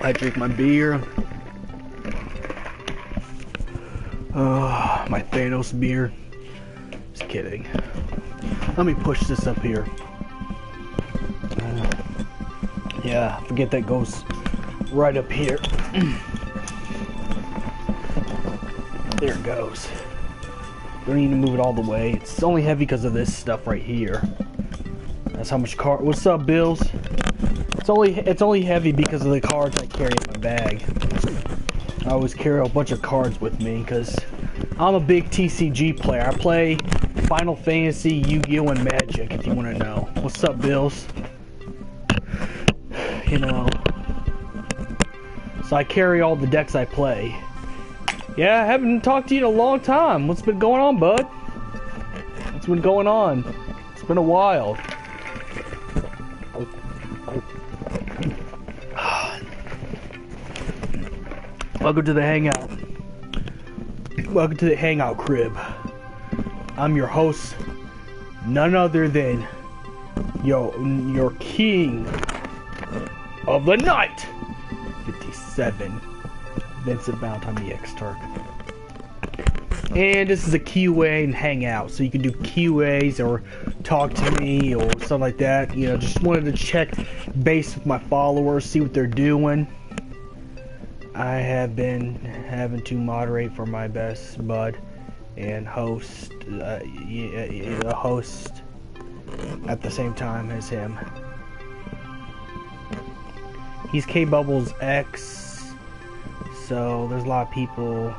I drink my beer. My Thanos beer. Just kidding. Let me push this up here. Yeah, forget that goes right up here. There it goes. Don't need to move it all the way. It's only heavy because of this stuff right here. That's how much card. What's up, Bills? It's only heavy because of the cards I carry in my bag. I always carry a bunch of cards with me because I'm a big TCG player. I play Final Fantasy, Yu-Gi-Oh, and Magic. If you want to know. What's up, Bills? You know. So I carry all the decks I play. Yeah, I haven't talked to you in a long time. What's been going on, bud? What's been going on? It's been a while. Welcome to the Hangout. Welcome to the Hangout crib. I'm your host, none other than your king of the night, 57, Vincent Valentine EX Turk. And this is a QA and Hangout, so you can do QAs or talk to me or something like that. You know, just wanted to check base with my followers, see what they're doing. I have been having to moderate for my best bud and host, a host at the same time as him. He's K-Bubbles X, so there's a lot of people.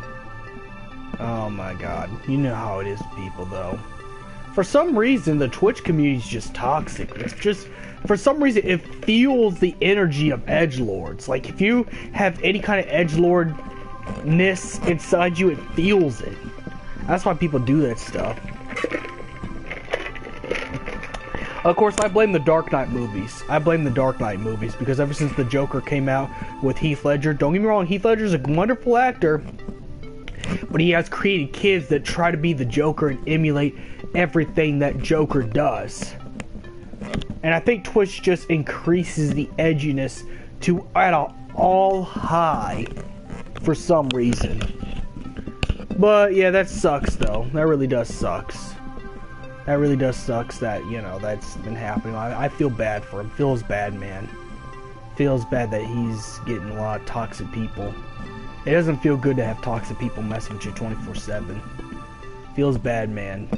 Oh my god, you know how it is with people though. For some reason, the Twitch community is just toxic. It's just, for some reason, it feels the energy of edgelords. Like, if you have any kind of edgelordness inside you, it feels it. That's why people do that stuff. Of course, I blame the Dark Knight movies. I blame the Dark Knight movies, because ever since the Joker came out with Heath Ledger, don't get me wrong, Heath Ledger's a wonderful actor, but he has created kids that try to be the Joker and emulate everything that Joker does. And I think Twitch just increases the edginess to at an all high for some reason. But yeah, that sucks though. That really does sucks. That really does sucks that, you know, that's been happening. I feel bad for him. Feels bad, man. Feels bad that he's getting a lot of toxic people. It doesn't feel good to have toxic people messing with you 24/7. Feels bad, man.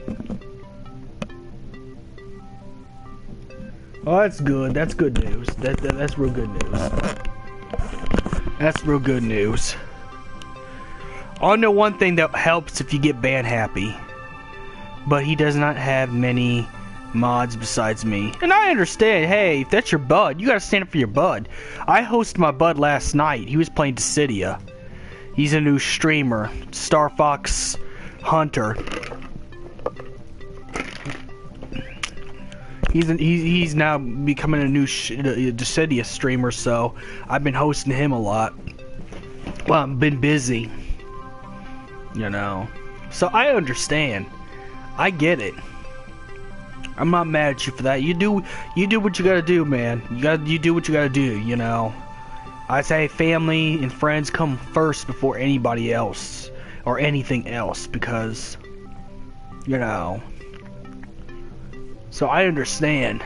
Oh, that's good. That's good news. That's real good news. That's real good news. I know one thing that helps if you get ban happy. But he does not have many mods besides me. And I understand, hey, if that's your bud, you gotta stand up for your bud. I hosted my bud last night. He was playing Dissidia. He's a new streamer. Star Fox Hunter. He's now becoming a new Dissidia streamer, so I've been hosting him a lot. Well, I've been busy. You know. So I understand. I get it. I'm not mad at you for that. You do what you gotta do, man. You do what you gotta do, you know. I say family and friends come first before anybody else or anything else, because, you know. So I understand.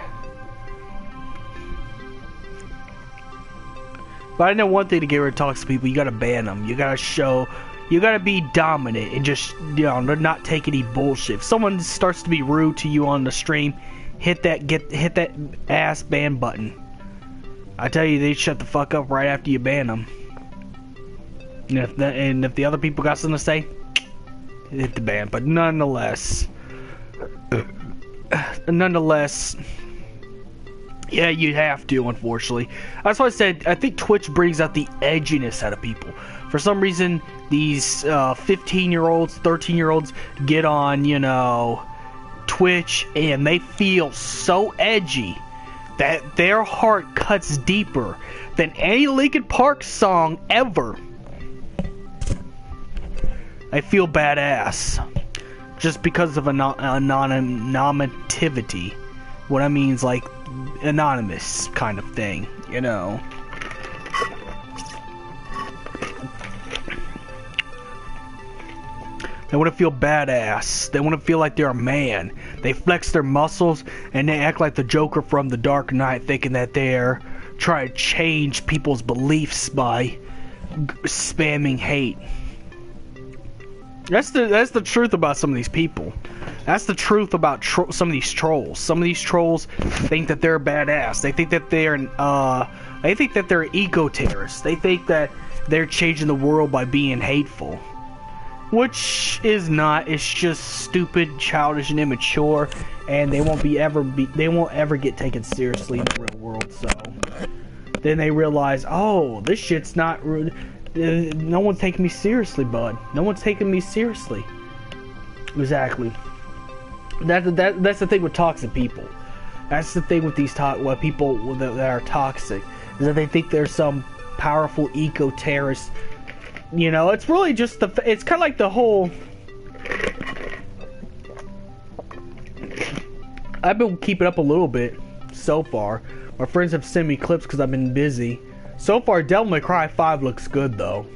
But I know one thing to get rid of toxic people, you gotta ban them. You gotta be dominant and just, you know, not take any bullshit. If someone starts to be rude to you on the stream, hit that ass ban button. I tell you, they shut the fuck up right after you ban them. And if the other people got something to say, hit the ban. But nonetheless, yeah, you have to, unfortunately. That's why I said, I think Twitch brings out the edginess out of people. For some reason, these 15-year-olds, 13-year-olds get on, you know, Twitch, and they feel so edgy that their heart cuts deeper than any Linkin Park song ever. I feel badass. Just because of anonymity. What I mean is, like, anonymous kind of thing, you know. They want to feel badass. They want to feel like they're a man. They flex their muscles and they act like the Joker from The Dark Knight, thinking that they're trying to change people's beliefs by spamming hate. That's the truth about some of these people. That's the truth about some of these trolls. Some of these trolls think that they're badass. They think that they're eco-terrorists. They think that they're changing the world by being hateful. Which is not. It's just stupid, childish, and immature, and they won't ever get taken seriously in the real world. So then they realize, oh, this shit's not. No one's taking me seriously, bud. No one's taking me seriously. Exactly. That's the thing with toxic people. That's the thing with these people that are toxic, is that they think they're some powerful eco-terrorist. You know, it's really just it's kind of like the whole. I've been keeping up a little bit so far. My friends have sent me clips because I've been busy. So far, Devil May Cry 5 looks good though.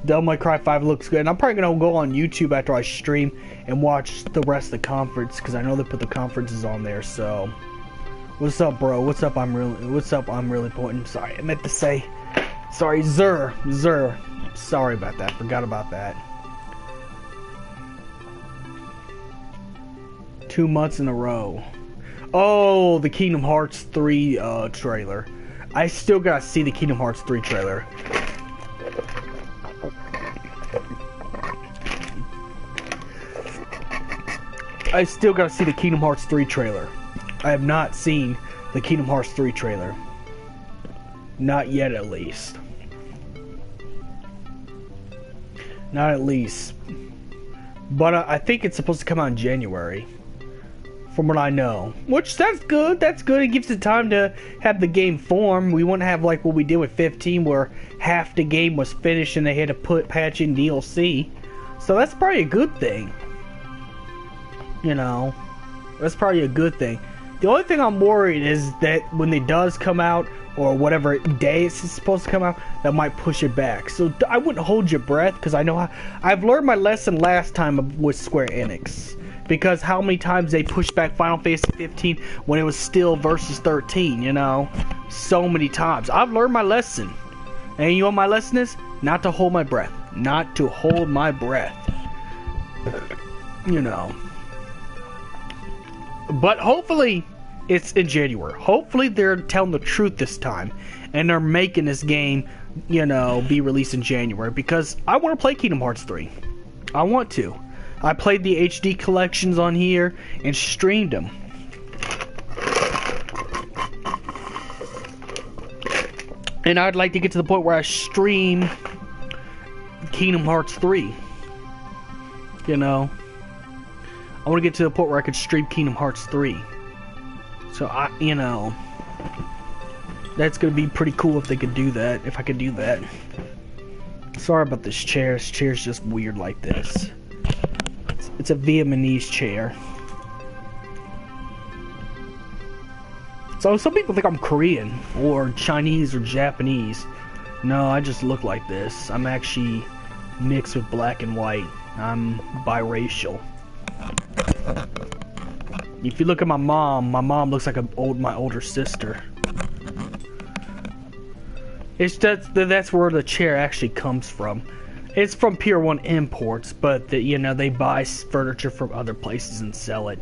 Devil May Cry 5 looks good. And I'm probably gonna go on YouTube after I stream and watch the rest of the conference, because I know they put the conferences on there. So, what's up, bro? What's up? I'm really important. Sorry, I meant to say. Sorry, Zer. Sorry about that. Forgot about that. 2 months in a row. Oh, the Kingdom Hearts 3 trailer. I still gotta see the Kingdom Hearts 3 trailer. I still gotta see the Kingdom Hearts 3 trailer. I have not seen the Kingdom Hearts 3 trailer. Not yet, at least. Not at least. But I think it's supposed to come out in January, from what I know. Which, that's good. That's good. It gives it time to have the game form. We won't have like what we did with 15, where half the game was finished and they had to patch in DLC. So that's probably a good thing. You know, that's probably a good thing. The only thing I'm worried is that when it does come out, or whatever day it's supposed to come out, that might push it back. So I wouldn't hold your breath, because I know I've learned my lesson last time with Square Enix. Because how many times they pushed back Final Fantasy 15 when it was still versus 13, you know? So many times. I've learned my lesson. And you know what my lesson is? Not to hold my breath. Not to hold my breath. You know. But hopefully it's in January. Hopefully they're telling the truth this time, and they're making this game, you know, be released in January, because I want to play Kingdom Hearts 3. I want to. I played the HD collections on here and streamed them. And I'd like to get to the point where I stream Kingdom Hearts 3. You know, I want to get to the point where I could stream Kingdom Hearts 3. So you know, that's gonna be pretty cool if they could do that. If I could do that. Sorry about this chair. This chair's just weird like this. It's a Vietnamese chair. So some people think I'm Korean or Chinese or Japanese. No, I just look like this. I'm actually mixed with black and white. I'm biracial. If you look at my mom looks like my older sister. It's that's where the chair actually comes from. It's from Pier 1 Imports, but you know, they buy furniture from other places and sell it.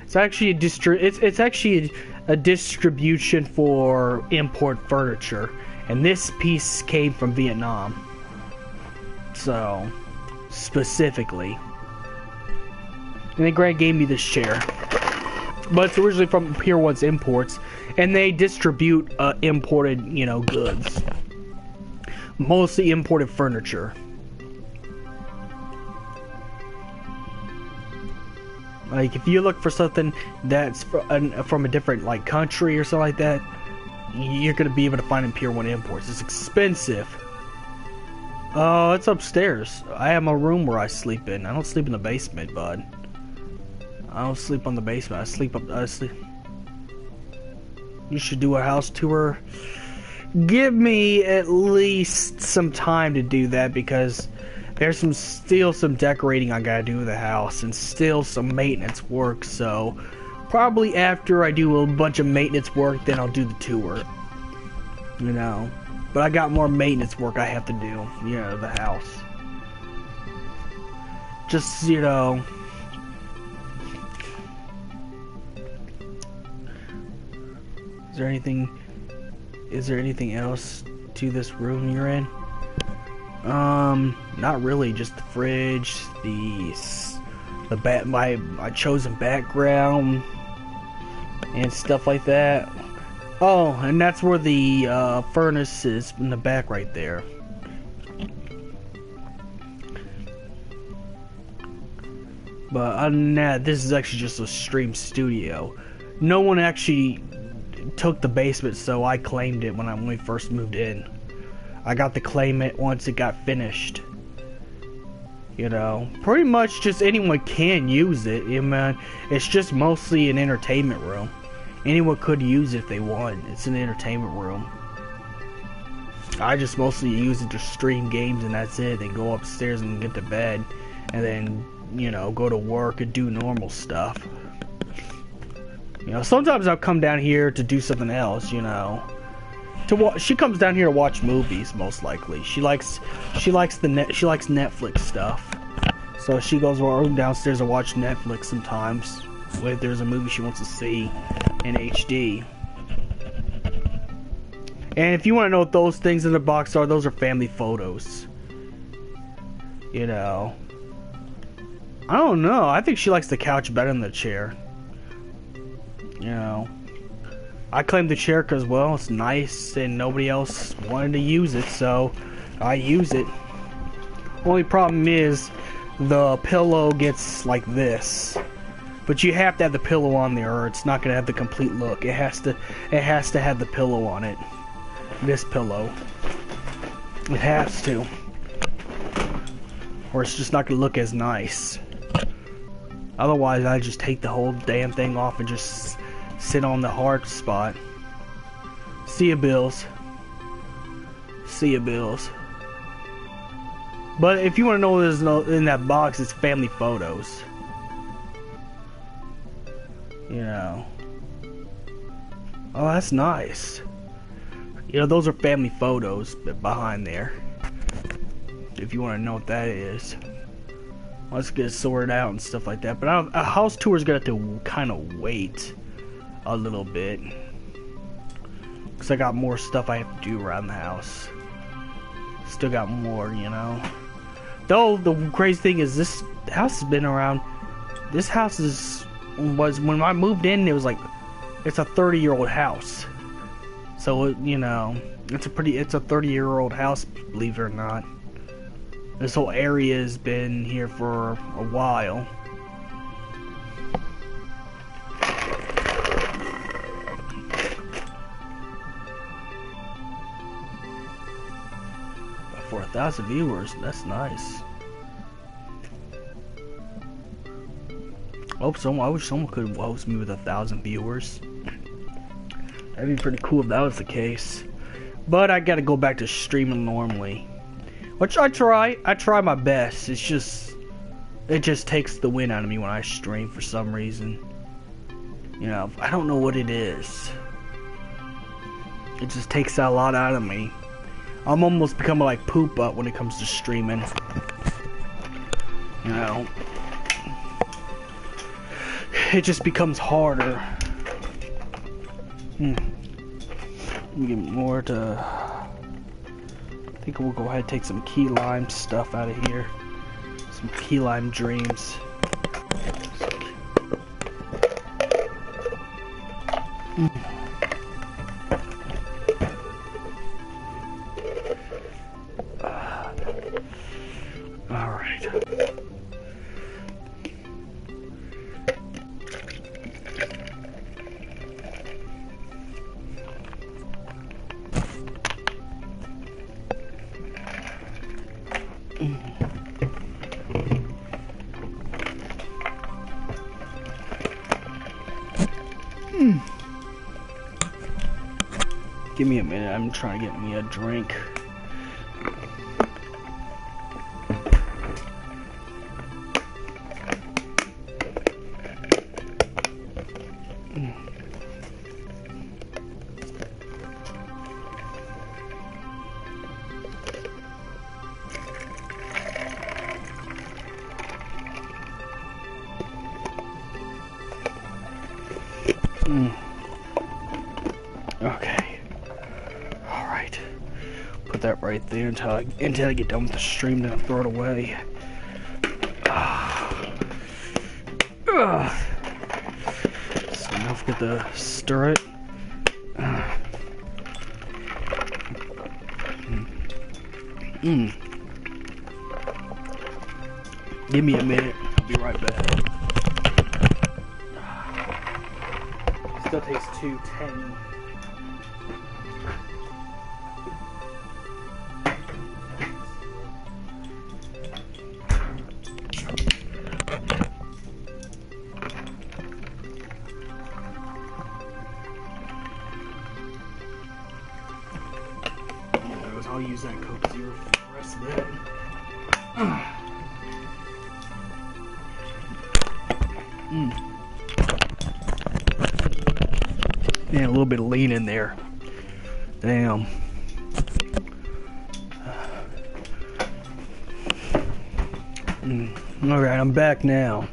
It's actually it's actually a distribution for import furniture, and this piece came from Vietnam. So, specifically. And then Grant gave me this chair. But it's originally from Pier 1's Imports, and they distribute imported, you know, goods. Mostly imported furniture. Like, if you look for something that's from a different, like, country or something like that, you're gonna be able to find it in Pier 1 Imports. It's expensive. Oh, it's upstairs. I have a room where I sleep in. I don't sleep in the basement, bud. I don't sleep on the basement. I sleep. You should do a house tour. Give me at least some time to do that, because There's still some decorating I gotta do to the house, and still some maintenance work, so probably after I do a bunch of maintenance work, then I'll do the tour. You know. But I got more maintenance work I have to do, you know, the house. Just, you know. Is there anything else to this room you're in? Not really, just the fridge, my chosen background and stuff like that. Oh, and that's where the furnace is in the back right there. But other than that, this is actually just a stream studio. No one actually took the basement, so I claimed it when we first moved in. I got to claim it once it got finished. You know, pretty much just anyone can use it. I mean, it's just mostly an entertainment room. Anyone could use it if they want. It's an entertainment room. I just mostly use it to stream games and that's it. Then go upstairs and get to bed. And then, you know, go to work and do normal stuff. You know, sometimes I'll come down here to do something else, you know. She comes down here to watch movies, most likely. She likes Netflix stuff. So she goes downstairs to watch Netflix sometimes. If there's a movie she wants to see in HD. And if you want to know what those things in the box are, those are family photos. You know. I don't know. I think she likes the couch better than the chair. You know. I claimed the chair because, well, it's nice and nobody else wanted to use it, so I use it. Only problem is the pillow gets like this. But you have to have the pillow on there or it's not going to have the complete look. It has to have the pillow on it. This pillow. It has to. Or it's just not going to look as nice. Otherwise, I just take the whole damn thing off and just sit on the hard spot. See ya, Bills. See ya, Bills. But if you want to know what there's in that box, it's family photos. You know. Oh, that's nice. You know, those are family photos behind there. If you want to know what that is. Let's get it sorted out and stuff like that. But a house tour is going to have to kind of wait a little bit. Because I got more stuff I have to do around the house. Still got more, you know. Though, the crazy thing is this house has been around. This house was when I moved in, it was like, it's a 30-year-old house. So, you know, it's a 30-year-old house, believe it or not. This whole area has been here for a while. For 1,000 viewers, that's nice. I wish someone could host me with 1,000 viewers. That'd be pretty cool if that was the case. But I gotta go back to streaming normally. Which I try my best. It just takes the wind out of me when I stream for some reason. You know, I don't know what it is. It just takes a lot out of me. I'm almost becoming like poop up when it comes to streaming. You know. It just becomes harder. Let me get more to... I think we'll go ahead and take some key lime stuff out of here. Some key lime dreams. Alright. Give me a minute, I'm trying to get me a drink. put that right there until I get done with the stream, then I'll throw it away. So don't forget to stir it. Give me a minute. I'll be right back. Still tastes too tangy. I'll use that Coke Zero for the rest of it. Yeah, a little bit of lean in there. Damn. Alright, I'm back now.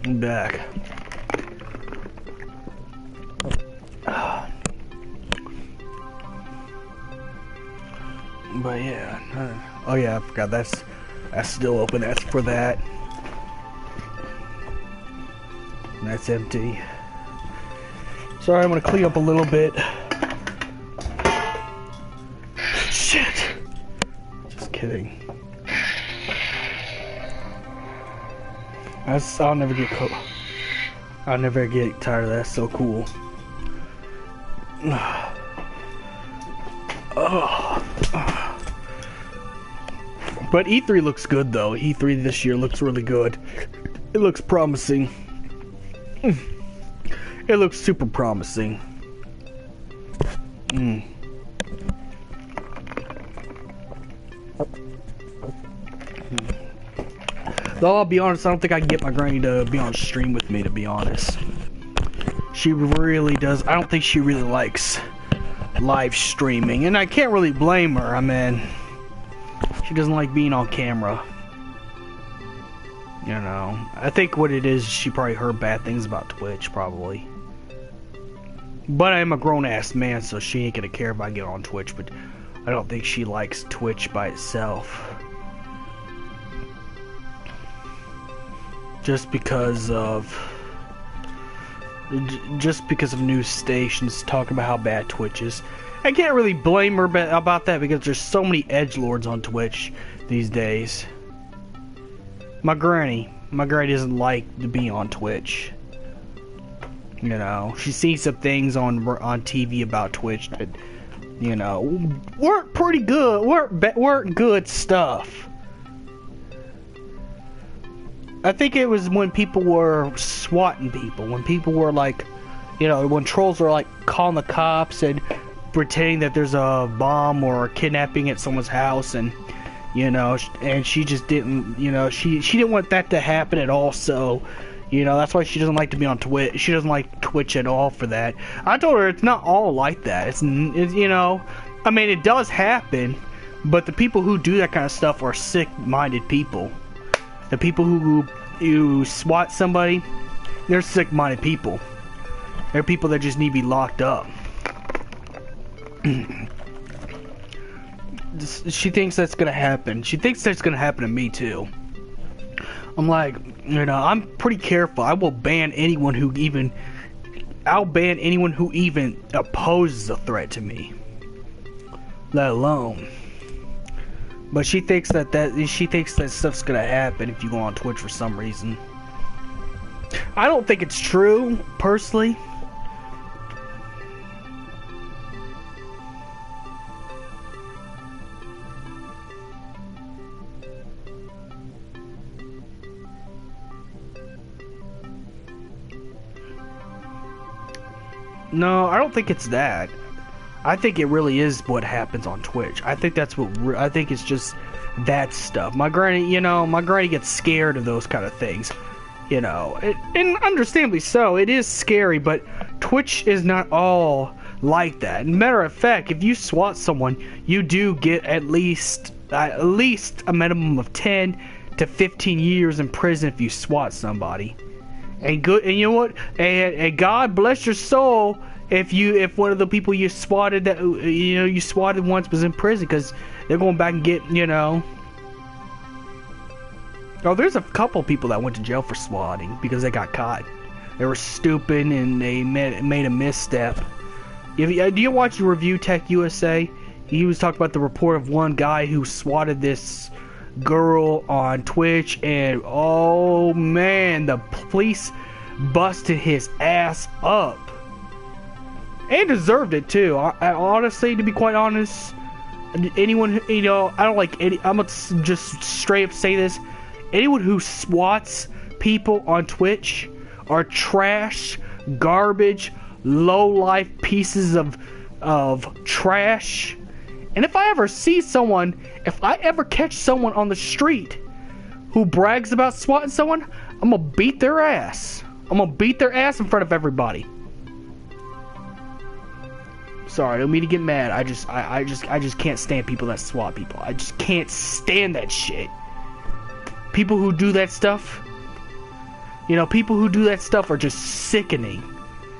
I'm back. But yeah, oh yeah, I forgot that's still open. That's for that. And that's empty. Sorry, I'm gonna clean up a little bit. Shit. Just kidding. I'll never get I'll never get tired of that. It's so cool. But E3 looks good though. E3 this year looks really good. It looks promising. It looks super promising. Though I'll be honest, I don't think I can get my granny to be on stream with me, to be honest. She really does. I don't think she really likes live streaming, and I can't really blame her. I mean, she doesn't like being on camera. You know, I think what it is, she probably heard bad things about Twitch, probably. But I'm a grown-ass man, so she ain't gonna care if I get on Twitch, but I don't think she likes Twitch by itself. Just because of news stations talking about how bad Twitch is. I can't really blame her about that because there's so many edgelords on Twitch these days. My granny doesn't like to be on Twitch. You know, she's seen some things on TV about Twitch that, you know, weren't pretty good, weren't good stuff. I think it was when people were swatting people, when people were like, you know, when trolls were like calling the cops and pretending that there's a bomb or a kidnapping at someone's house, and you know, and she just didn't, you know, she didn't want that to happen at all. So, you know, that's why she doesn't like to be on Twitch. She doesn't like Twitch at all for that. I told her it's not all like that. It's you know, I mean, it does happen, but the people who do that kind of stuff are sick-minded people. The people who swat somebody, they're sick-minded people. They're people that just need to be locked up. She thinks that's gonna happen. She thinks that's gonna happen to me too. I'm like, you know, I'm pretty careful. I will ban anyone who even opposes a threat to me, let alone. But she thinks that stuff's gonna happen if you go on Twitch for some reason. I don't think it's true, personally. No, I don't think it's that. I think it really is what happens on Twitch. I think that's what. I think it's just that stuff. My granny, you know, my granny gets scared of those kind of things. You know, and understandably so. It is scary, but Twitch is not all like that. Matter of fact, if you swat someone, you do get at least a minimum of 10 to 15 years in prison if you swat somebody. And you know what? And God bless your soul if one of the people you swatted that you swatted once was in prison, because they're going back and get Oh, there's a couple people that went to jail for swatting because they got caught. They were stupid and they made a misstep. Do you watch Review Tech USA? He was talking about the report of one guy who swatted this girl on Twitch, and oh man, the police busted his ass up. And deserved it too. I honestly, to be quite honest, anyone, I don't like any, I'm gonna just straight up say this. Anyone who swats people on Twitch are trash, garbage, low-life pieces of trash. And if I ever catch someone on the street who brags about swatting someone, I'm gonna beat their ass. I'm gonna beat their ass in front of everybody. Sorry, I don't mean to get mad. I just can't stand people that swat people. I just can't stand that shit. People who do that stuff, people who do that stuff are just sickening.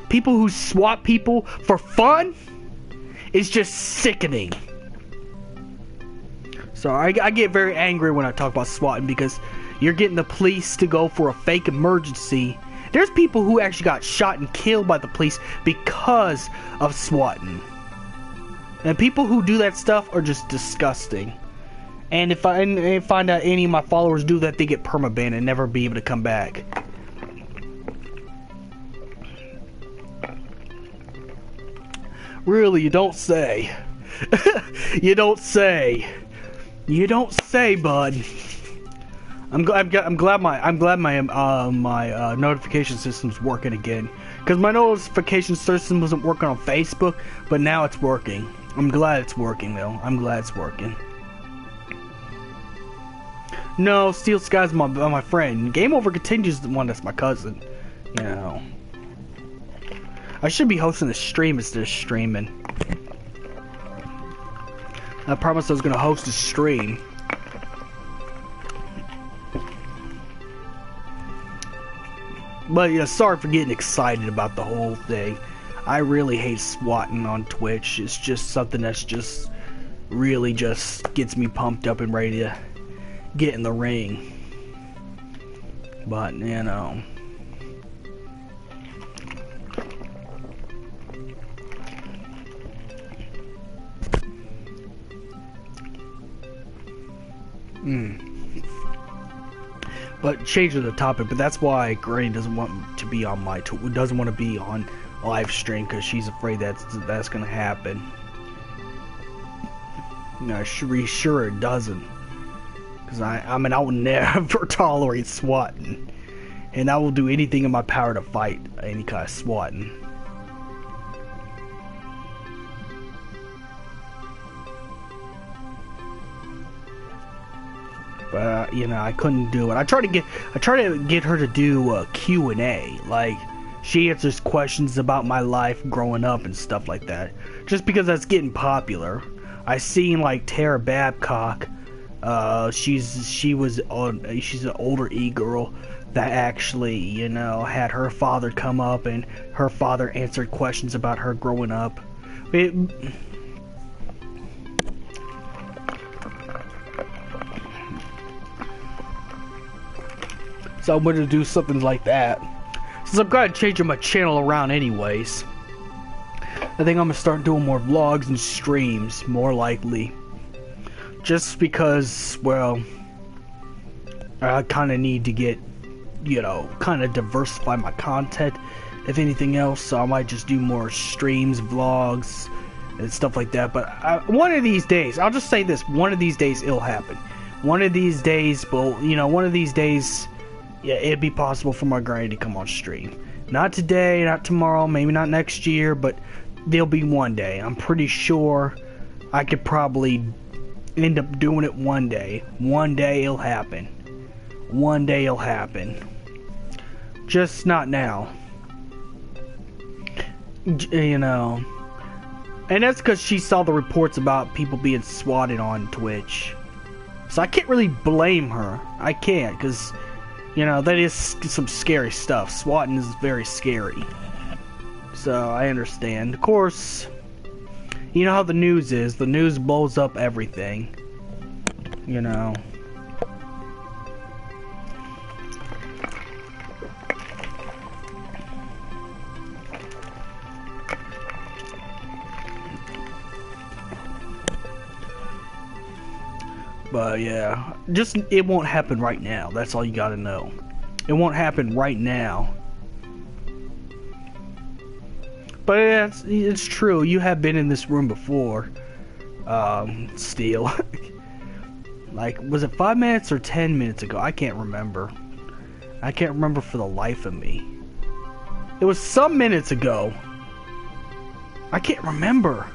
People who swat people for fun is just sickening. So I get very angry when I talk about swatting, because you're getting the police to go for a fake emergency. There's people who actually got shot and killed by the police because of swatting. And people who do that stuff are just disgusting. And if I find out any of my followers do that, they get permabanned and never be able to come back. Really, you don't say. You don't say. You don't say, bud. I'm glad my notification system's working again. Because my notification system wasn't working on Facebook, but now it's working. I'm glad it's working, though. I'm glad it's working. No, Steel Sky's my friend. Game Over Continues the one that's my cousin. I should be hosting a stream instead of streaming. I promised I was gonna host a stream. But yeah, sorry for getting excited about the whole thing. I really hate swatting on Twitch. It's just something that's just really just gets me pumped up and ready to get in the ring. But But changing the topic, but that's why Granny doesn't want to be on doesn't want to be on live stream, because she's afraid that's gonna happen. Sure it doesn't, because I will never tolerate swatting, and I will do anything in my power to fight any kind of swatting. But I couldn't do it. I tried to get her to do a Q&A, like she answers questions about my life growing up and stuff like that, just because that's getting popular. I seen like Tara Babcock. She's an older e-girl that actually had her father come up, and her father answered questions about her growing up. So I'm going to do something like that. Since I'm kind of changing my channel around anyways, I think I'm going to start doing more vlogs and streams, more likely. Just because, well, I kind of need to get, kind of diversify my content, if anything else. So I might just do more streams, vlogs, and stuff like that. But one of these days, I'll just say this, one of these days it'll happen. One of these days, well, one of these days, yeah, it'd be possible for my granny to come on stream. Not today, not tomorrow, maybe not next year, but there'll be one day. I'm pretty sure I could probably end up doing it one day. One day it'll happen. One day it'll happen. Just not now. And that's because she saw the reports about people being swatted on Twitch. So I can't really blame her. I can't, because that is some scary stuff. Swatting is very scary. So I understand. Of course, you know how the news is. The news blows up everything. You know. But yeah, just it won't happen right now. That's all you gotta know. It won't happen right now. But yeah, it's true. You have been in this room before. Steel. Like, was it 5 minutes or 10 minutes ago? I can't remember. I can't remember for the life of me. It was some minutes ago. I can't remember.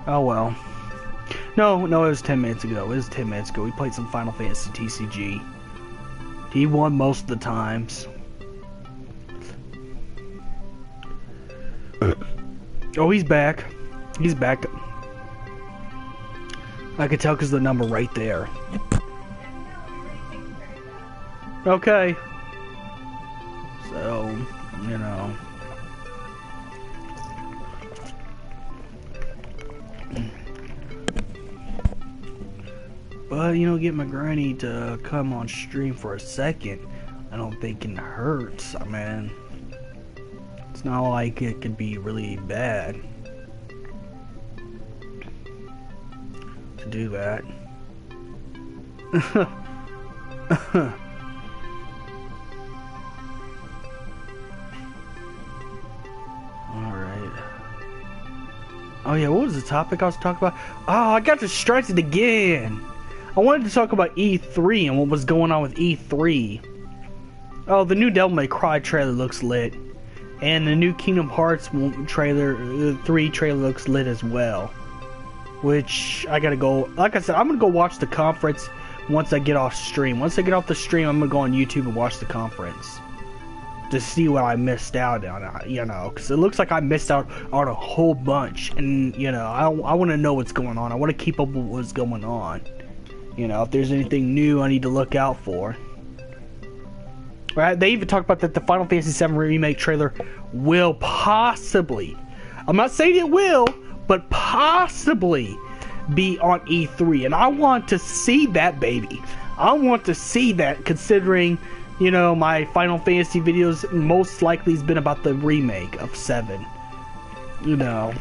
Oh well. No, it was 10 minutes ago. It was 10 minutes ago. We played some Final Fantasy TCG. He won most of the times. Oh, he's back. He's back. I could tell because the number right there. Okay. So, you know. But, you know, get my granny to come on stream for a second, I don't think it hurts. I mean, it's not like it could be really bad to do that. Alright. Oh yeah, what was the topic I was talking about? Oh, I got distracted again. I wanted to talk about E3 and what was going on with E3. Oh, the new Devil May Cry trailer looks lit. And the new Kingdom Hearts trailer, 3 trailer looks lit as well. Which, I gotta go, like I said, I'm gonna go watch the conference once I get off stream. Once I get off the stream, I'm gonna go on YouTube and watch the conference. To see what I missed out on, you know, because it looks like I missed out on a whole bunch. And, you know, I want to know what's going on. I want to keep up with what's going on. You know, if there's anything new I need to look out for. Right? They even talked about that the Final Fantasy VII Remake trailer will possibly, I'm not saying it will, but possibly be on E3. And I want to see that, baby. I want to see that, considering, you know, my Final Fantasy videos most likely has been about the remake of 7. You know.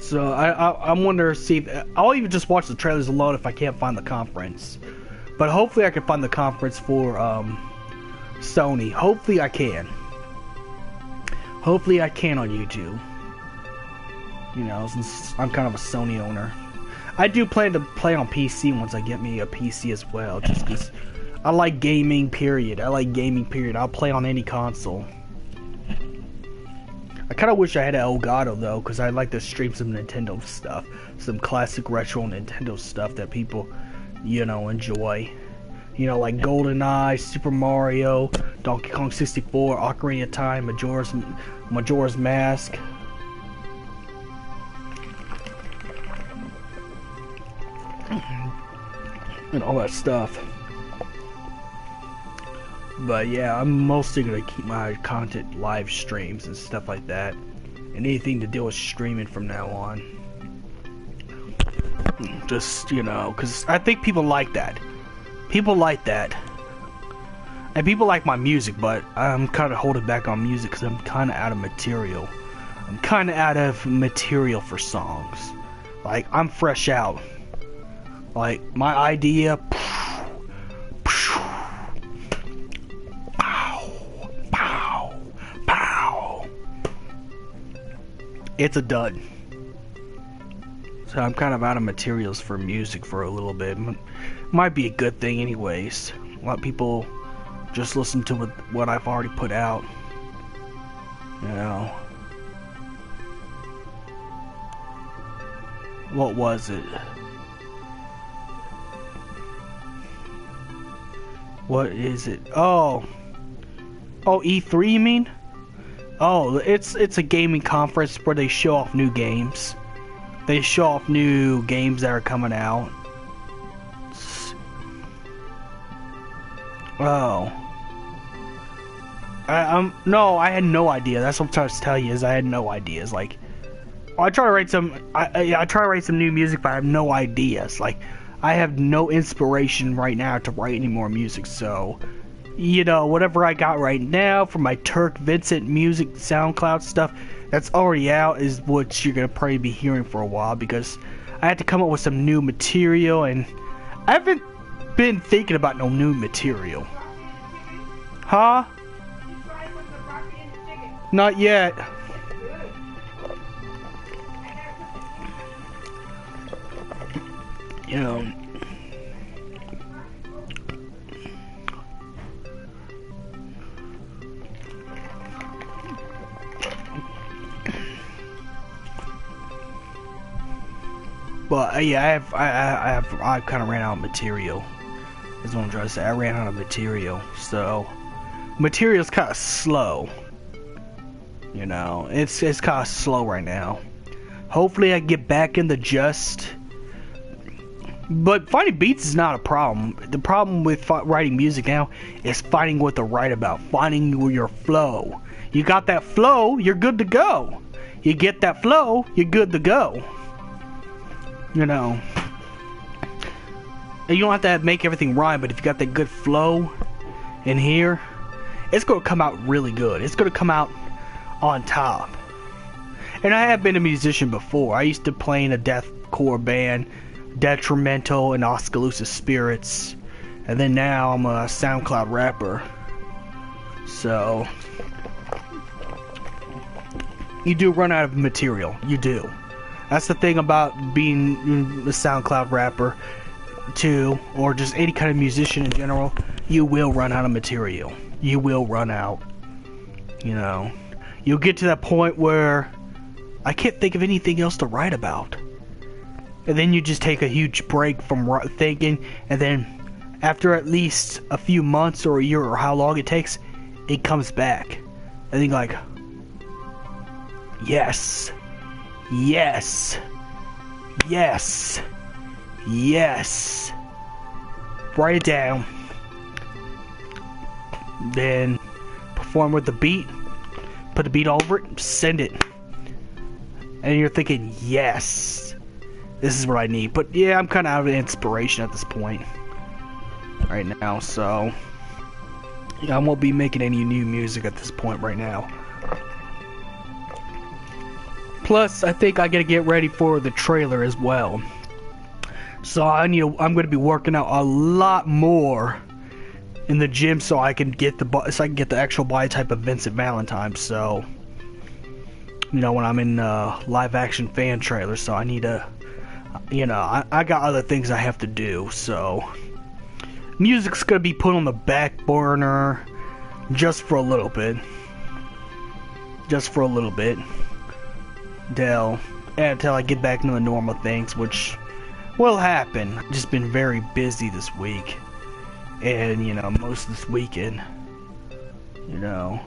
So I wonder, see if I'll even just watch the trailers alone if I can't find the conference. But hopefully I can find the conference for Sony. Hopefully I can. Hopefully I can on YouTube. You know, since I'm kind of a Sony owner. I do plan to play on PC once I get me a PC as well, just because I like gaming, period. I like gaming, period. I'll play on any console. I kind of wish I had an Elgato, though, because I'd like to stream some Nintendo stuff. Some classic retro Nintendo stuff that people, you know, enjoy. You know, like GoldenEye, Super Mario, Donkey Kong 64, Ocarina of Time, Majora's Mask. And all that stuff. But yeah, I'm mostly gonna keep my content live streams and stuff like that, and anything to deal with streaming from now on. Just, you know, because I think people like that. People like that. And people like my music, but I'm kind of holding back on music because I'm kind of out of material. I'm kind of out of material for songs. Like, I'm fresh out. Like, my idea, pow, pow, pow. It's a dud. So I'm kind of out of materials for music for a little bit. Might be a good thing anyways. Let people just listen to what I've already put out. You know. What was it? What is it? Oh, E3 you mean? Oh, it's a gaming conference where they show off new games. They show off new games that are coming out. Oh. No, I had no idea. That's what I'm trying to tell you, is I had no ideas. Like, I try to write some, I try to write some new music, but I have no ideas. Like, I have no inspiration right now to write any more music, so, you know, whatever I got right now from my Turk Vincent music SoundCloud stuff, that's already out, is what you're gonna probably be hearing for a while, because I had to come up with some new material, and I haven't been thinking about no new material. Huh? Not yet. You know. But yeah, I kind of ran out of material. That's what I'm trying to say. I ran out of material, so material's kind of slow. You know, it's kind of slow right now. Hopefully, I get back in the just. But finding beats is not a problem. The problem with writing music now is finding what to write about, finding your flow. You got that flow, you're good to go. You get that flow, you're good to go. You know, and you don't have to make everything rhyme, but if you got that good flow in here, it's going to come out really good. It's going to come out on top. And I have been a musician before. I used to play in a deathcore band, Detrimental and Oskaloosa Spirits, and then now I'm a SoundCloud rapper. So you do run out of material. You do. That's the thing about being a SoundCloud rapper, too, or just any kind of musician in general. You will run out of material. You will run out. You know, you'll get to that point where I can't think of anything else to write about. And then you just take a huge break from thinking, and then after at least a few months or a year or how long it takes, it comes back. And then you're like, yes. Yes. Yes. Yes. Write it down. Then perform with the beat. Put the beat over it. Send it. And you're thinking, yes. This is what I need. But yeah, I'm kind of out of inspiration at this point. Right now, so yeah, I won't be making any new music at this point right now. Plus, I think I gotta get ready for the trailer as well. So I'm gonna be working out a lot more in the gym so I can get the actual body type of Vincent Valentine. So, you know, when I'm in live action fan trailers, so I need to, you know, I got other things I have to do. So music's gonna be put on the back burner just for a little bit. Just for a little bit. Until I get back into the normal things, which will happen. I've just been very busy this week, and you know, most of this weekend, you know,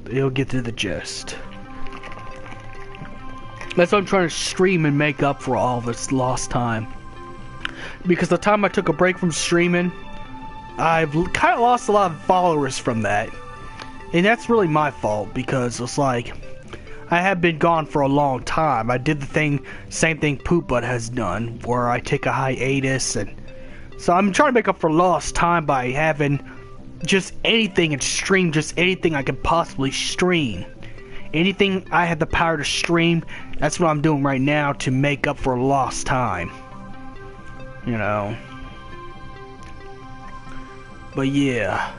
you'll get to the gist. That's why I'm trying to stream and make up for all this lost time, because the time I took a break from streaming, I've kind of lost a lot of followers from that. And that's really my fault, because it's like, I have been gone for a long time. I did the same thing Poop Butt has done, where I take a hiatus, and so I'm trying to make up for lost time by having just anything and stream, just anything I could possibly stream. Anything I have the power to stream, that's what I'm doing right now to make up for lost time. You know. But yeah.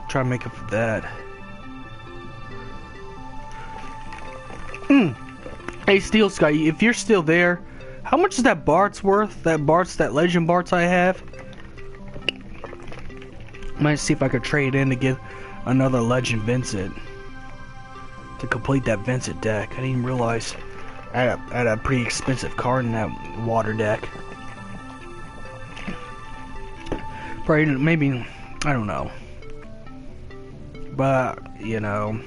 Try to make up for that. Hey, Steel Sky, if you're still there, how much is that Bart's worth? That Legend Bart's I have? Might see if I could trade in to get another Legend Vincent to complete that Vincent deck. I didn't even realize I had a pretty expensive card in that water deck. Probably, maybe, I don't know. But, you know,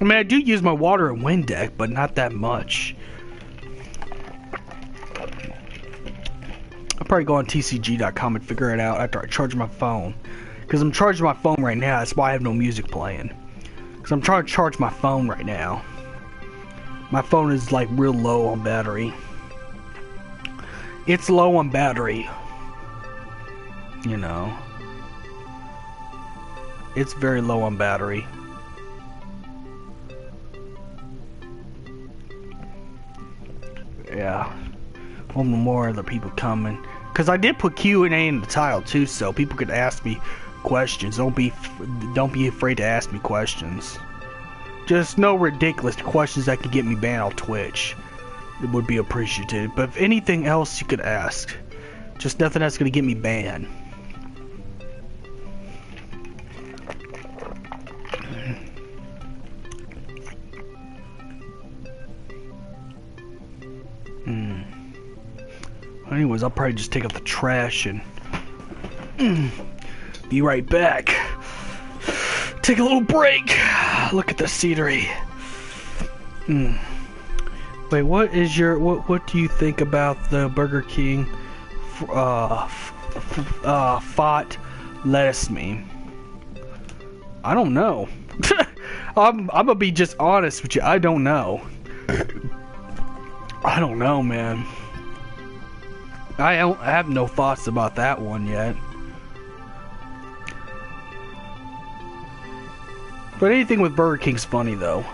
I mean, I do use my water and wind deck, but not that much. I'll probably go on TCG.com and figure it out after I charge my phone. Because I'm charging my phone right now, that's why I have no music playing. Because I'm trying to charge my phone right now. My phone is like real low on battery. It's low on battery. You know. It's very low on battery. Yeah. One more other people coming. Because I did put Q&A in the title too, so people could ask me questions. Don't be afraid to ask me questions. Just no ridiculous questions that could get me banned on Twitch. It would be appreciated. But if anything else you could ask. Just nothing that's gonna get me banned. Anyways, I'll probably just take out the trash and be right back. Take a little break. Look at the scenery. Wait, what do you think about the Burger King fought lettuce meme? I don't know. I'm gonna be just honest with you. I don't know. I don't know, man. I have no thoughts about that one yet. But anything with Burger King's funny though.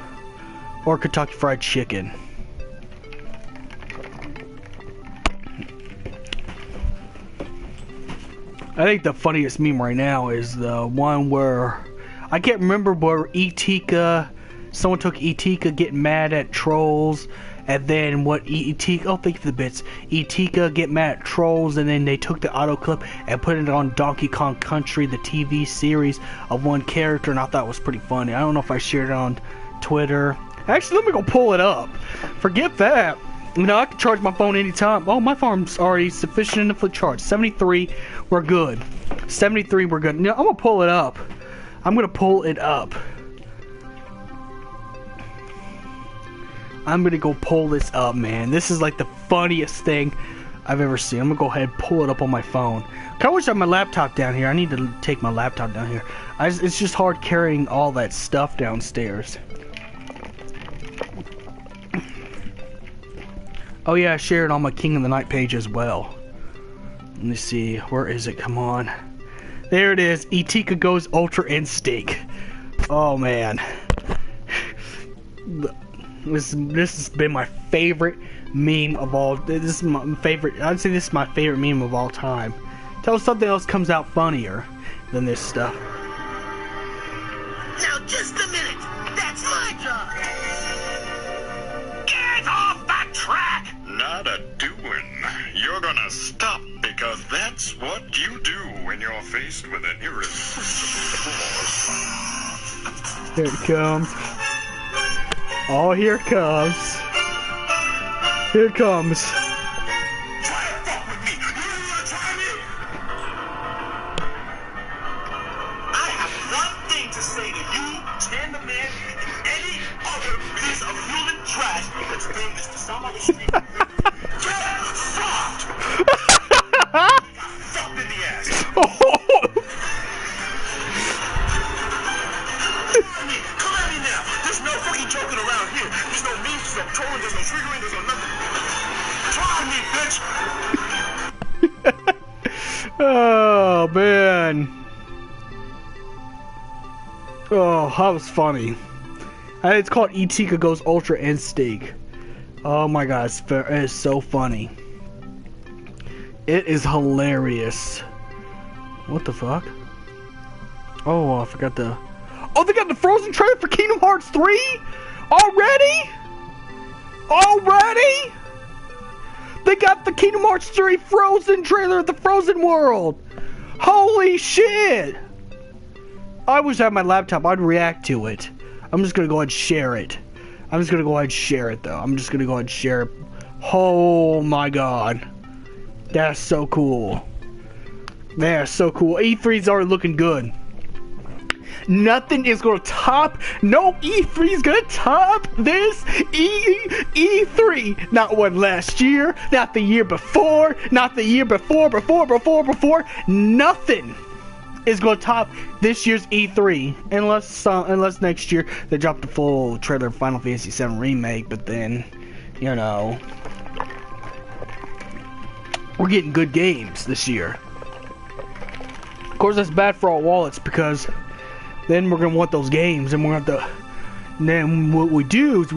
Or Kentucky Fried Chicken. I think the funniest meme right now is the one where I can't remember where someone took Etika getting mad at trolls. And then what thank you for the bits. Etika get mad at trolls, and then they took the auto clip and put it on Donkey Kong Country, the TV series of one character, and I thought it was pretty funny. I don't know if I shared it on Twitter. Actually, let me go pull it up. Forget that. You know, I can charge my phone anytime. Oh, my phone's already sufficiently charged. 73, we're good. 73, we're good. No, I'm gonna pull it up. I'm gonna pull it up. I'm gonna go pull this up, man. This is like the funniest thing I've ever seen. I'm gonna go ahead and pull it up on my phone. I wish I had my laptop down here. I need to take my laptop down here. It's just hard carrying all that stuff downstairs. Oh yeah, I shared it on my King of the Night page as well. Let me see, where is it? Come on. There it is. Etika goes Ultra Instinct. Oh man. This has been my favorite meme of all. This is my favorite. I'd say this is my favorite meme of all time. Tell us something else comes out funnier than this stuff. Now just a minute. That's my job. Get off that track. Not a doing. You're gonna stop because that's what you do when you're faced with an irresistible cause. Here it comes. Oh, here it comes. Here it comes. Try to fuck with me. You wanna try me? I have one thing to say to you, Chanderman, and any other piece of human trash that's doing this to somebody. Get fucked! Fucked in the ass. Come at me now. There's no fucking joking around here. There's no memes, there's no trolling, there's no triggering, there's no nothing. Try me, bitch. Oh man. Oh, that was funny. It's called Etika Goes Ultra Instinct. Oh my god, it is so funny. It is hilarious. What the fuck? Oh, I forgot the... Oh, they got the Frozen trailer for Kingdom Hearts 3? Already? Already? They got the Kingdom Hearts 3 Frozen trailer at the Frozen World. Holy shit. I wish I had my laptop. I'd react to it. I'm just gonna go ahead and share it. I'm just gonna go ahead and share it though. I'm just gonna go ahead and share it. Oh my god. That's so cool. That's so cool. E3's already looking good. Nothing is gonna top. No E3 is gonna top this E3. Not one last year. Not the year before. Not the year before. Nothing is gonna top this year's E3, unless next year they drop the full trailer of Final Fantasy VII Remake. But then, you know, we're getting good games this year. Of course, that's bad for our wallets because then we're gonna want those games, and we're gonna have to. And then what we do is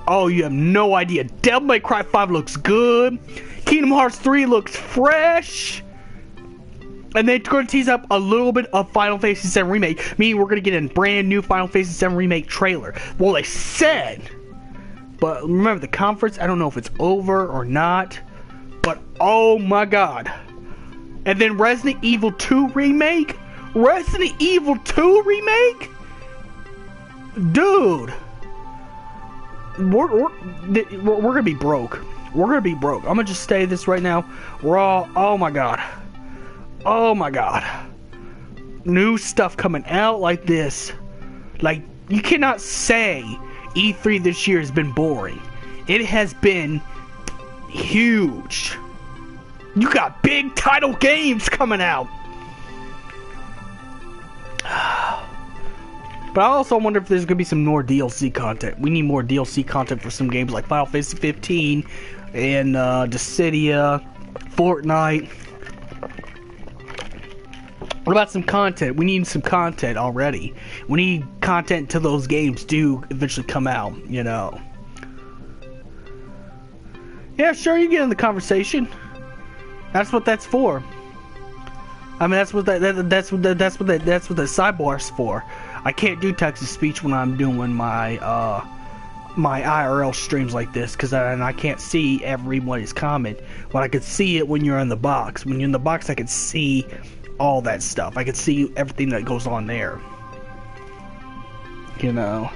oh, you have no idea. Devil May Cry 5 looks good. Kingdom Hearts 3 looks fresh. And they're going to tease up a little bit of Final Fantasy VII Remake, meaning we're going to get a brand new Final Fantasy VII Remake trailer. Well, they said, but remember the conference, I don't know if it's over or not, but oh my god. And then Resident Evil 2 Remake? Resident Evil 2 Remake? Dude. We're going to be broke. We're going to be broke. I'm going to just say this right now. We're all, oh my god. Oh my god. New stuff coming out like this. Like, you cannot say E3 this year has been boring. It has been huge. You got big title games coming out. But I also wonder if there's going to be some more DLC content. We need more DLC content for some games like Final Fantasy 15 and Dissidia, Fortnite. What about some content? We need some content already. We need content until those games do eventually come out, you know. Yeah, sure, you get in the conversation. That's what that's for. I mean, that's what the sidebar's for. I can't do text to speech when I'm doing my my IRL streams like this, because I can't see everybody's comment. But I can see it when you're in the box. When you're in the box, I can see all that stuff. I can see everything that goes on there. You know,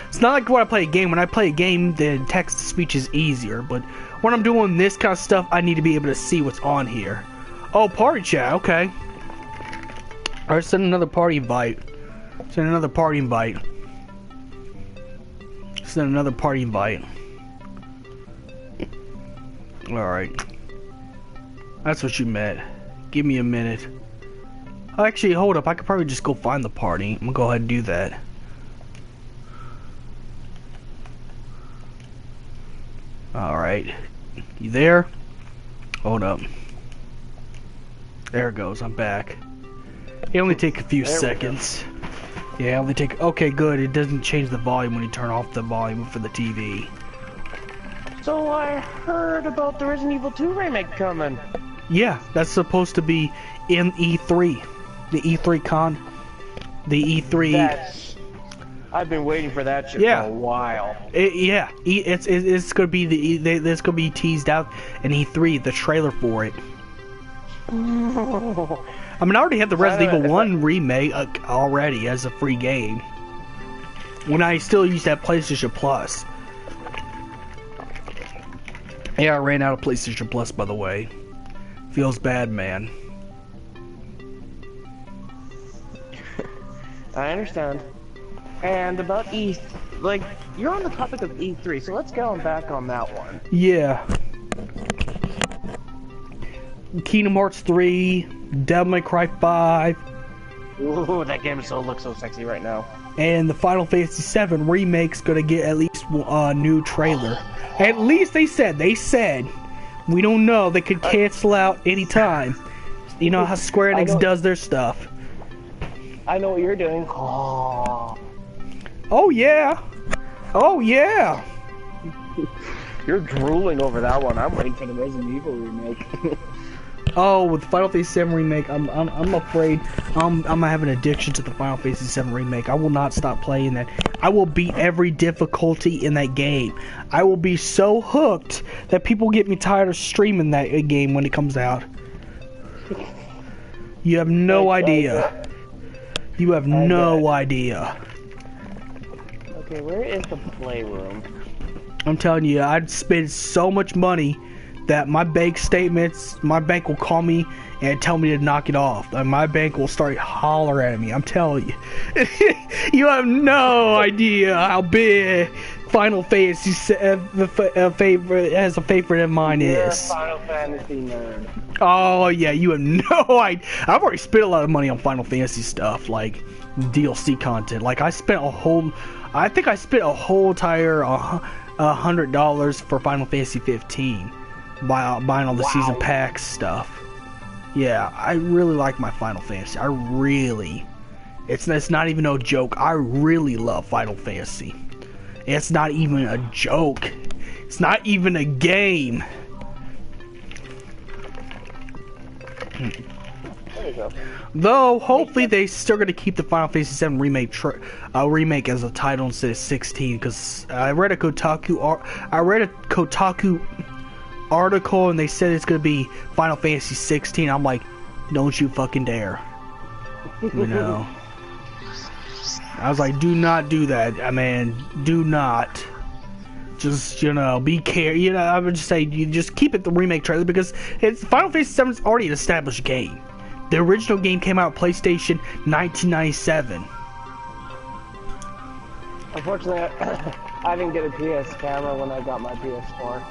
it's not like when I play a game. When I play a game, the text to speech is easier. But when I'm doing this kind of stuff, I need to be able to see what's on here. Oh, party chat. Okay. Alright, send another party invite. Send another party invite. Send another party invite. Alright. That's what you meant. Give me a minute. Actually, hold up. I could probably just go find the party. I'm gonna go ahead and do that. Alright. You there? Hold up. There it goes. I'm back. It only take a few seconds. Yeah, only take. Okay, good. It doesn't change the volume when you turn off the volume for the TV. So I heard about the Resident Evil 2 remake coming. Yeah, that's supposed to be in E3. The E3 con. The E3. I've been waiting for that shit for a while. It's gonna be it's gonna be teased out in E3. The trailer for it. I mean, I already have the Resident Evil 1 remake already as a free game. When I still used to have PlayStation Plus. Yeah, I ran out of PlayStation Plus, by the way. Feels bad, man. I understand. And about like, you're on the topic of E3, so let's go back on that one. Yeah. Kingdom Hearts 3, Devil May Cry 5. Ooh, that game looks so sexy right now. And the Final Fantasy VII Remake's gonna get at least a new trailer. At least they said. We don't know. They could cancel out anytime. You know how Square Enix does their stuff. I know what you're doing. Oh yeah. Oh yeah. You're drooling over that one. I'm waiting for the Resident Evil remake. Oh, with Final Fantasy VII Remake, I'm afraid I'm gonna have an addiction to the Final Fantasy VII Remake. I will not stop playing that. I will beat every difficulty in that game. I will be so hooked that people get me tired of streaming that game when it comes out. You have no idea. You have no idea. Okay, where is the playroom? I'm telling you, I'd spend so much money that my bank statements, my bank will call me and tell me to knock it off. And my bank will start hollering at me. I'm telling you. You have no idea how big Final Fantasy favorite as a favorite of mine You're a is. Final Fantasy nerd. Oh yeah, you have no idea. I've already spent a lot of money on Final Fantasy stuff, like DLC content. Like I think I spent a whole entire $100 for Final Fantasy 15, buying all the season packs stuff. Yeah, I really like my Final Fantasy. It's not even no joke. I really love Final Fantasy. It's not even a joke. It's not even a game. There you go. Though hopefully they still gonna keep the Final Fantasy 7 remake as a title instead of 16. Because I read a Kotaku article and they said it's gonna be Final Fantasy 16. I'm like, don't you fucking dare. You know. I was like, do not do that, man. Do not. Just, you know, be careful. You know, I would just say, you just keep it the remake trailer because it's Final Fantasy 7 is already an established game. The original game came out on PlayStation 1997. Unfortunately, I didn't get a PS camera when I got my PS4.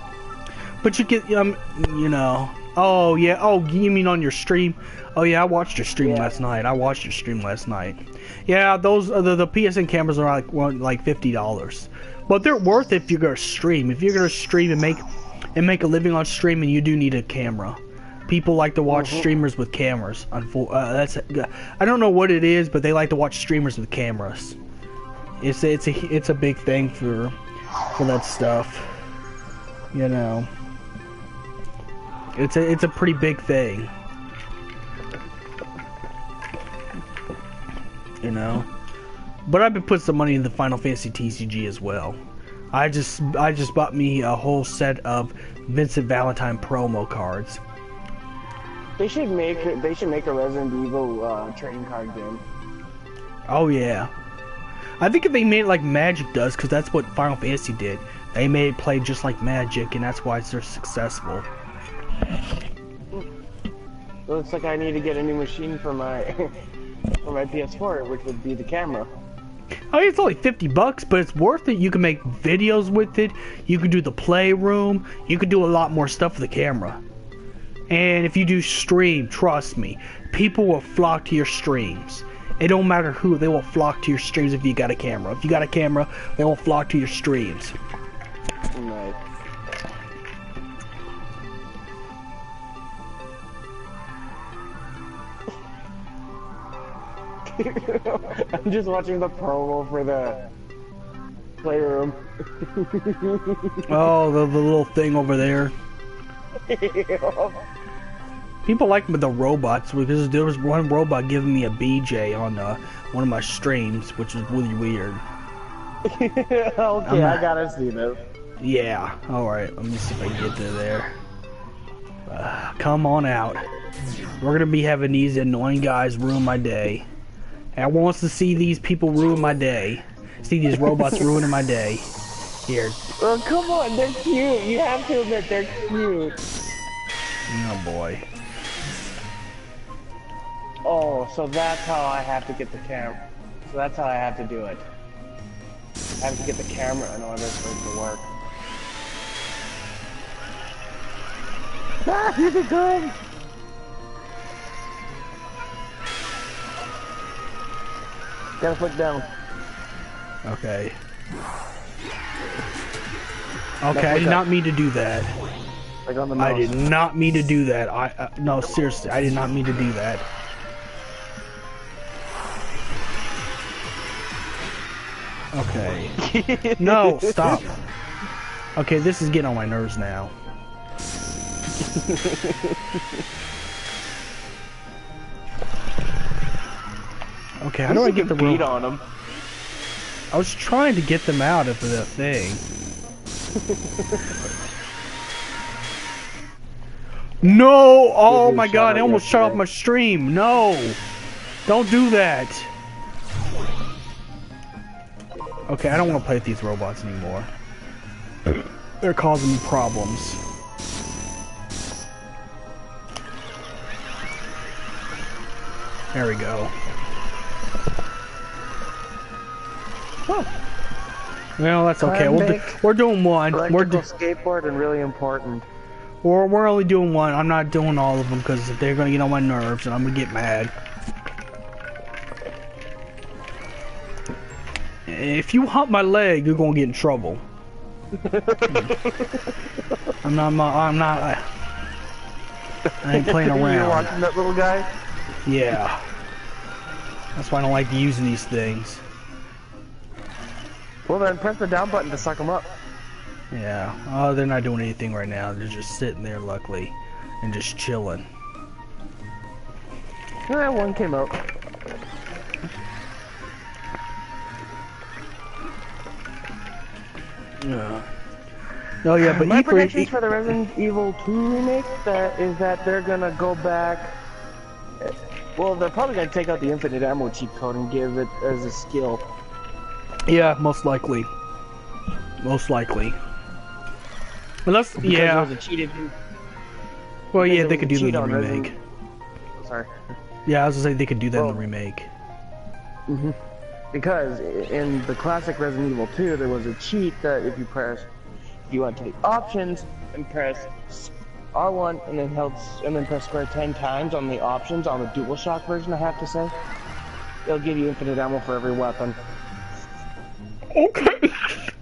But you get, you know. Oh yeah. Oh, you mean on your stream? Oh yeah, I watched your stream last night. Yeah, those the PSN cameras are like $50, but they're worth it if you're gonna stream. If you're gonna stream and make a living on streaming, you do need a camera. People like to watch streamers with cameras. I don't know what it is, but they like to watch streamers with cameras. It's a big thing for that stuff. You know. It's a pretty big thing. You know, but I've been putting some money into Final Fantasy TCG as well. I just bought me a whole set of Vincent Valentine promo cards. They should make a Resident Evil trading card game. Oh yeah, I think if they made it like Magic does, because that's what Final Fantasy did. They made it play just like Magic, and that's why they're successful. Looks like I need to get a new machine for my for my PS4, which would be the camera. Oh, it's only $50, but it's worth it. You can make videos with it. You can do the playroom. You can do a lot more stuff with the camera. And if you do stream, trust me, people will flock to your streams. It don't matter who, they will flock to your streams if you got a camera. If you got a camera, they will flock to your streams. Nice. I'm just watching the promo for the playroom. Oh, the little thing over there. People like the robots because there was one robot giving me a BJ on one of my streams, which was really weird. Okay, I gotta see this. Yeah, alright, let me see if I can get to there. Come on out. We're gonna be having these annoying guys ruin my day. I wants to see these people ruin my day. See these robots ruining my day. Here. Oh, come on, they're cute. You have to admit they're cute. Oh boy. Oh, so that's how I have to get the camera. So that's how I have to do it. I have to get the camera in order for it to work. Ah, you did good! Gotta flick down. Okay. Okay, I did not mean to do that. Like on the I mouse. did not mean to do that. No, seriously, I did not mean to do that. Okay. No, stop. Okay, this is getting on my nerves now. Okay, how do I get the beat rope? on them? I was trying to get them out of the thing. No! Oh my god, I almost shut off my stream. No! Don't do that. Okay, I don't want to play with these robots anymore. They're causing me problems. There we go. Oh. Well, that's okay. We're doing one. Electrical skateboard and really important. We're only doing one. I'm not doing all of them because they're gonna get on my nerves and I'm gonna get mad. If you hump my leg, you're gonna get in trouble. I'm not. I ain't playing around. You're watching that little guy? Yeah. That's why I don't like using these things. Well then, press the down button to suck them up. Yeah. Oh, they're not doing anything right now. They're just sitting there, luckily, and just chilling. Yeah, one came out. Yeah. Oh yeah, but my predictions for the Resident Evil 2 remake is that they're gonna go back. Well, they're probably gonna take out the infinite ammo cheat code and give it as a skill. Yeah, most likely. Most likely. Unless, yeah. It was a cheated. Well, yeah, they could do that in the remake. Sorry. Yeah, I was gonna say they could do that in the remake. Mm-hmm. Because in the classic Resident Evil 2, there was a cheat that if you went to the options and press R1 and then press square 10 times on the options on the DualShock version, I have to say, it'll give you infinite ammo for every weapon. Okay.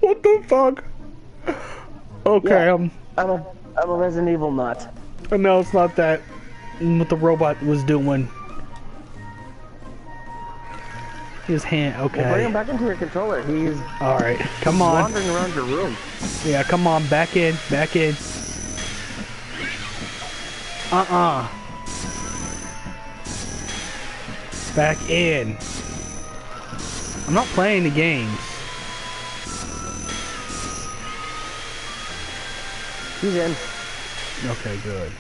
What the fuck? Okay, yeah, I'm a Resident Evil nut. No, it's not that. What the robot was doing. His hand. Okay. Well, bring him back into your controller. He's. All right. Come on. Wandering around your room. Yeah, come on. Back in. Back in. Back in. I'm not playing the games. He's in. Okay, good.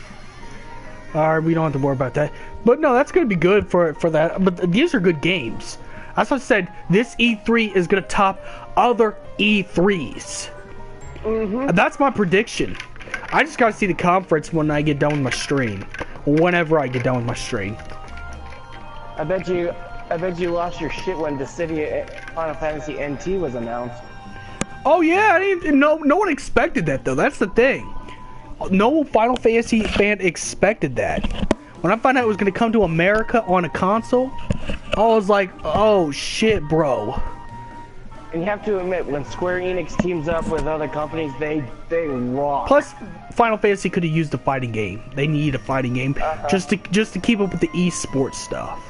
Alright, we don't have to worry about that. But no, that's gonna be good for that. But these are good games. That's what I said. This E3 is gonna top other E3s. Mm-hmm. That's my prediction. I just gotta see the conference when I get done with my stream. Whenever I get done with my stream. I bet you lost your shit when Dissidia Final Fantasy NT was announced. Oh yeah, no one expected that though. That's the thing. No Final Fantasy fan expected that. When I found out it was gonna come to America on a console, I was like, oh shit, bro. And you have to admit, when Square Enix teams up with other companies, they rock. Plus, Final Fantasy could have used a fighting game. They need a fighting game just to keep up with the esports stuff.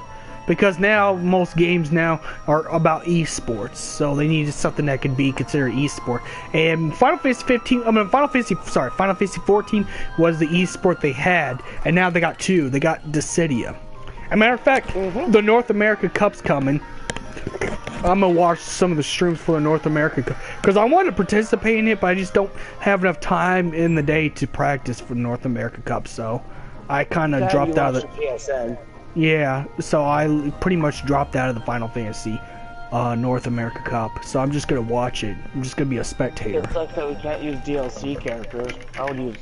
Because now most games now are about esports, so they needed something that could be considered esport. And Final Fantasy 14 was the esport they had, and now they got two. They got Dissidia. As a matter of fact, the North America Cup's coming. I'm gonna watch some of the streams for the North America Cup because I want to participate in it, but I just don't have enough time in the day to practice for the North America Cup. So I kind of dropped out of the PSN. Yeah, so I pretty much dropped out of the Final Fantasy North America Cup. So I'm just gonna watch it. I'm just gonna be a spectator. It sucks that we can't use DLC characters. I would use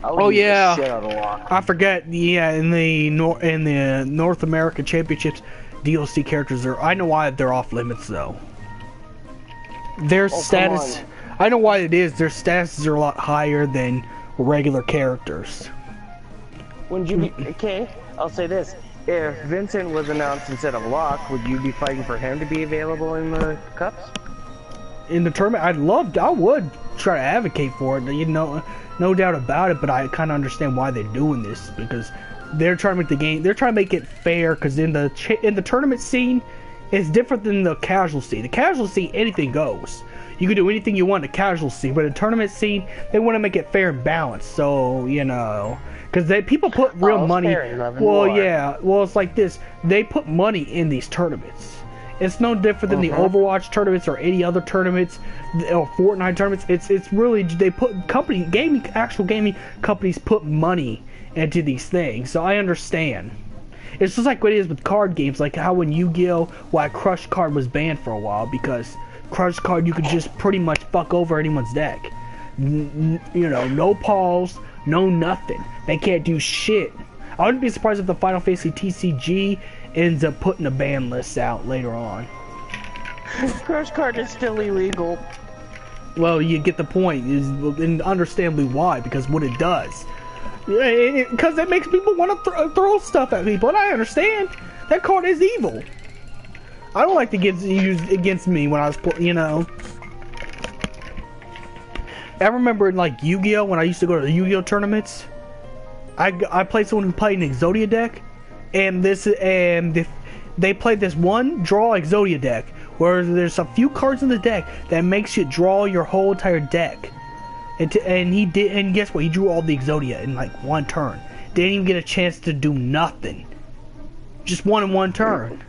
oh yeah, the shit out of Locke. I forget. Yeah, in the North America Championships, DLC characters are. I know why they're off limits though. Their status. I know why it is. Their statuses are a lot higher than regular characters. Wouldn't you be okay? I'll say this. If Vincent was announced instead of Locke, would you be fighting for him to be available in the cups? In the tournament, I would try to advocate for it. You know, no doubt about it. But I kind of understand why they're doing this because they're trying to make the game. They're trying to make it fair because in the tournament scene, it's different than the casual scene. The casual scene, anything goes. You can do anything you want in the casual scene, but in the tournament scene, they want to make it fair and balanced. So you know. Because people put real money. Well, yeah. Well, it's like this. They put money in these tournaments. It's no different than the Overwatch tournaments or any other tournaments or Fortnite tournaments. It's really they put actual gaming companies put money into these things. So I understand. It's just like what it is with card games, like how when Yu-Gi-Oh, why Crush Card was banned for a while because Crush Card you could just pretty much fuck over anyone's deck. You know, no pause. No nothing. They can't do shit. I wouldn't be surprised if the Final Fantasy TCG ends up putting a ban list out later on. Crash card is still illegal. Well, you get the point, and understandably why, because what it does. Because it makes people want to throw stuff at people, and I understand. That card is evil. I don't like to get used against me when I was, you know. I remember in like Yu-Gi-Oh! When I used to go to the Yu-Gi-Oh! Tournaments, I played someone who played an Exodia deck, and they played this one draw Exodia deck, where there's a few cards in the deck that makes you draw your whole entire deck. And guess what? He drew all the Exodia in like one turn. Didn't even get a chance to do nothing. Just won in one turn.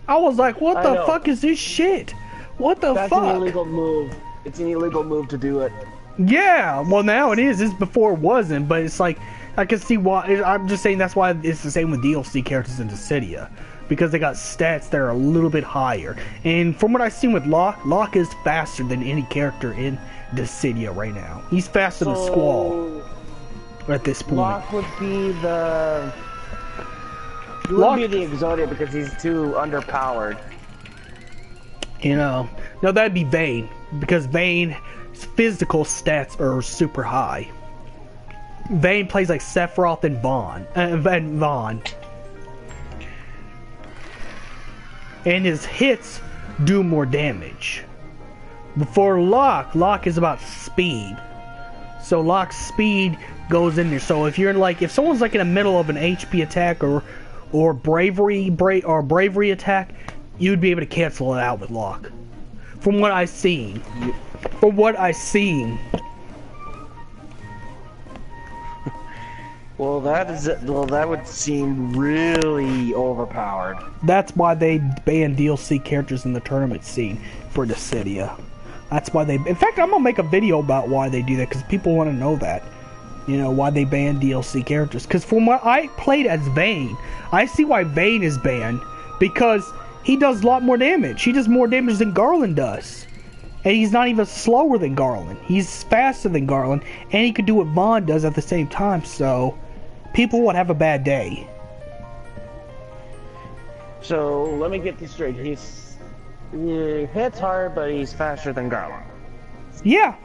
I was like, what the fuck is this shit? What the fuck? That's an illegal move. It's an illegal move to do it. Yeah, well now it is. It's before it wasn't, but it's like, I can see why. I'm just saying that's why it's the same with DLC characters in Dissidia. Because they got stats that are a little bit higher. And from what I've seen with Locke is faster than any character in Dissidia right now. He's faster than Squall at this point. Locke would be the... He wouldn't be the Exodia because he's too underpowered. You know, no, that'd be Vayne. Because Vayne's physical stats are super high. Vayne plays like Sephiroth and Vaughn. And his hits do more damage. Before Locke is about speed. So Locke's speed goes in there. So if you're like, if someone's like in the middle of an HP attack or bravery attack, you'd be able to cancel it out with Locke. From what I've seen. Well, that would seem really overpowered. That's why they ban DLC characters in the tournament scene for Dissidia. That's why they... In fact, I'm gonna make a video about why they do that, because people want to know that. You know, why they ban DLC characters. Because from what I played as Vayne, I see why Vayne is banned. Because he does a lot more damage. He does more damage than Garland does. And he's not even slower than Garland. He's faster than Garland. And he could do what Vaughn does at the same time, so... people would have a bad day. So, let me get this straight. He hits hard, but he's faster than Garland. Yeah,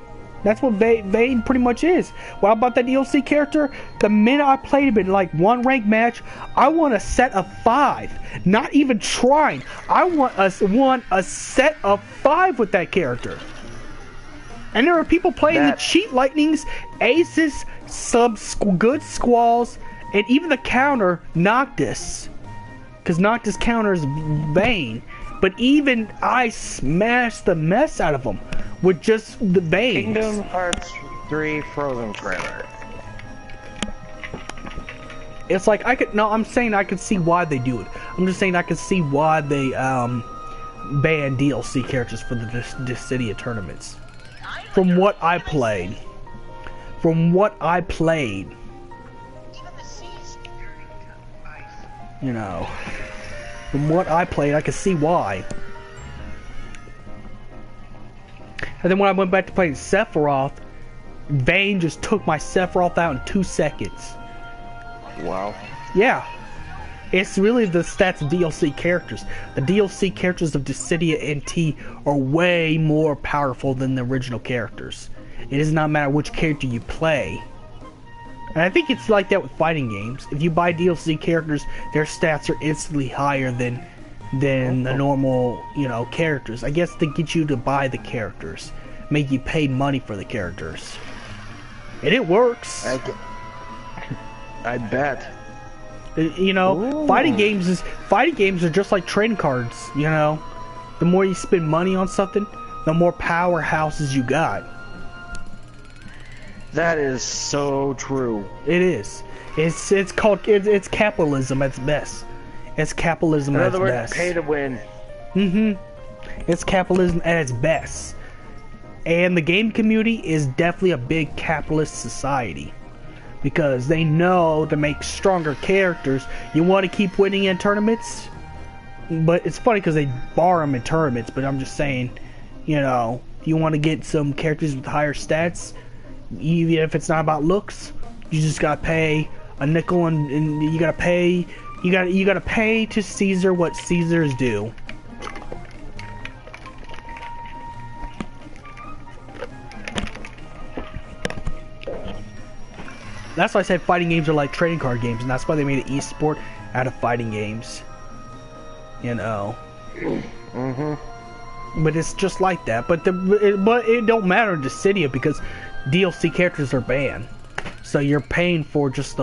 that's what Vayne pretty much is. What about that DLC character? The minute I played him in like one ranked match, I want a set of 5. Not even trying. I want a set of 5 with that character. And there are people playing the cheat lightnings, aces, good squalls, and even the counter Noctis. Because Noctis counters Vayne. But even I smashed the mess out of them with just the Vayne. Kingdom Hearts 3 Frozen trailer. It's like I'm saying I could see why they do it. I'm just saying I could see why they ban DLC characters for the Dissidia tournaments. From what I played. You know. From what I played, I could see why. And then when I went back to playing Sephiroth, Vayne just took my Sephiroth out in 2 seconds. Wow. Yeah. It's really the stats of DLC characters. The DLC characters of Dissidia NT are way more powerful than the original characters. It does not matter which character you play. And I think it's like that with fighting games. If you buy DLC characters, their stats are instantly higher than the normal, you know, characters. I guess to get you to buy the characters. Make you pay money for the characters. And it works. I bet. You know, fighting games are just like trading cards, you know. The more you spend money on something, the more powerhouses you got. That is so true. It is. It's called capitalism at its best. It's capitalism at its best. In other words, pay to win. It's capitalism at its best. And the game community is definitely a big capitalist society. Because they know to make stronger characters, you want to keep winning in tournaments. But it's funny because they bar them in tournaments. But I'm just saying, you know, you want to get some characters with higher stats, even if it's not about looks, you just gotta pay a nickel and you gotta pay You gotta pay to Caesar what Caesar's due. That's why I said fighting games are like trading card games, and that's why they made an esport out of fighting games. You know. But it's just like that. But it don't matter in Dissidia because DLC characters are banned. So you're paying for just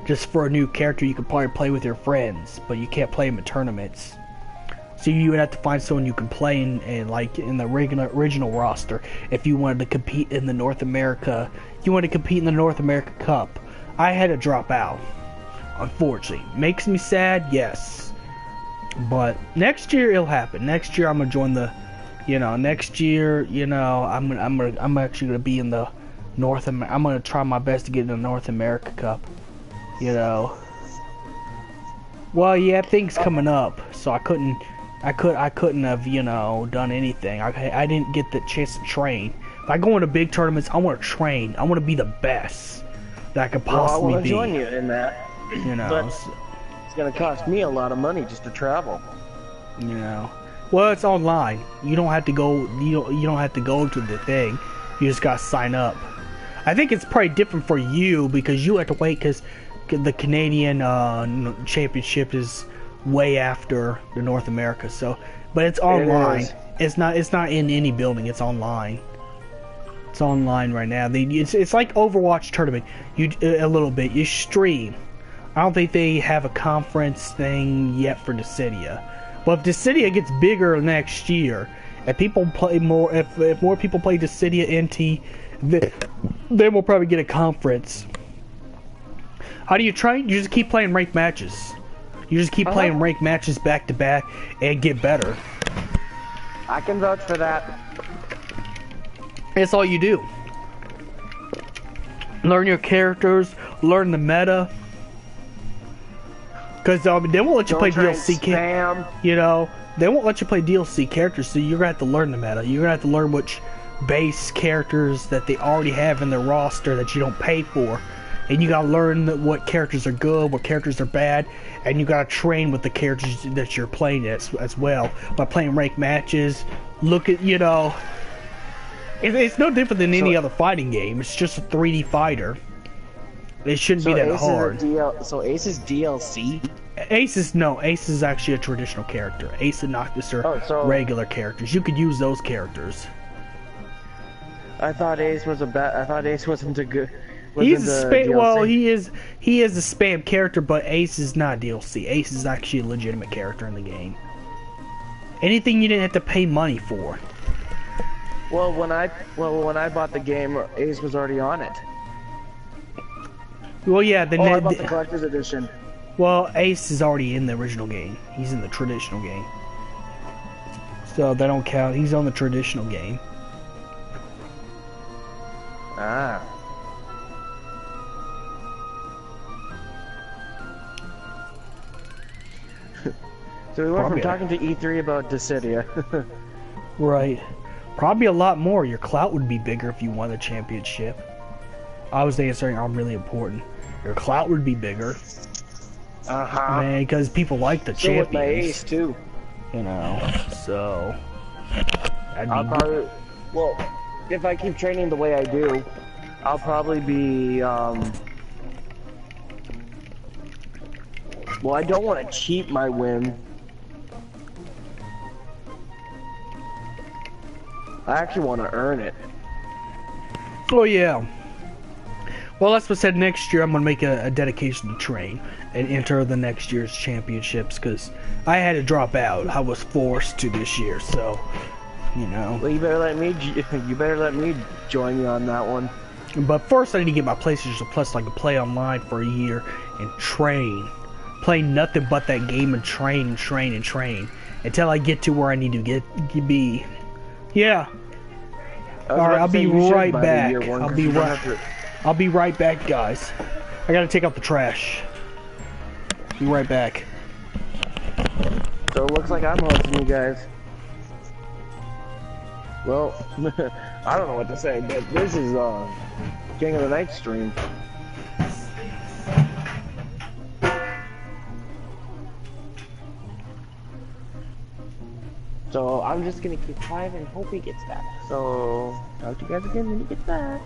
just for a new character you could probably play with your friends, but you can't play them in tournaments. So you would have to find someone you can play in like in the original roster if you wanted to compete in the North America. You want to compete in the North America Cup. I had to drop out, unfortunately. Makes me sad, yes. But next year it'll happen. Next year I'm gonna join the, next year, I'm actually gonna be in the I'm gonna try my best to get in the North America Cup. Well, yeah, things coming up, so I couldn't have, done anything. I didn't get the chance to train. If I go into big tournaments, I want to train. I want to be the best that I could possibly be. I want to join you in that. But it's gonna cost me a lot of money just to travel. Well, it's online. You don't have to go. You don't have to go to the thing. You just gotta sign up. I think it's probably different for you because you have to wait because the Canadian championship is way after the North America. So, but it's online. It's not in any building. It's online. It's online right now. It's like Overwatch tournament. A little bit. You stream. I don't think they have a conference thing yet for Dissidia. But if Dissidia gets bigger next year, if people play more, if more people play Dissidia NT, then we'll probably get a conference. How do you train? You just keep playing ranked matches. You just keep playing ranked matches back to back and get better. I can vouch for that. That's all you do. Learn your characters, learn the meta. Because they won't let you play DLC characters. They won't let you play DLC characters, so you're gonna have to learn the meta. You're gonna have to learn which base characters that they already have in their roster that you don't pay for. And you gotta learn what characters are good, what characters are bad, and you gotta train with the characters that you're playing as well. By playing ranked matches, look at, it's no different than any other fighting game. It's just a 3D fighter. It shouldn't be that hard. So Ace is DLC? Ace is actually a traditional character. Ace and Noctis are regular characters. You could use those characters. I thought Ace wasn't a good. He's a spam. Well, he is a spam character, but Ace is not DLC. Ace is actually a legitimate character in the game. Anything you didn't have to pay money for. Well, when I bought the game, Ace was already on it. Well, yeah. I bought the collector's edition. Well, Ace is already in the original game. He's in the traditional game, so they don't count. He's on the traditional game. Ah. So we went from talking to E3 about Dissidia. Right. Probably a lot more. Your clout would be bigger if you won the championship. I was answering, I'm really important. Your clout would be bigger. Man, because people like the champions. With my Ace too. So. I'll probably, well, if I keep training the way I do, I'll probably be, well, I don't want to cheat my win. I actually want to earn it. Oh, yeah. Well, that's what I said. Next year, I'm going to make a dedication to train and enter the next year's championships because I had to drop out. I was forced to this year, so, Well, you better let me join you on that one. But first, I need to get my PlayStation Plus so I can play online for a year and train. Play nothing but that game and train until I get to where I need to be. Yeah. Alright, I'll be right back. I'll be right back, guys. I gotta take out the trash. Be right back. So it looks like I'm hosting you guys. Well, I don't know what to say, but this is King of the Night stream. So I'm just gonna keep quiet and hope he gets back. So talk to you guys again when he gets back.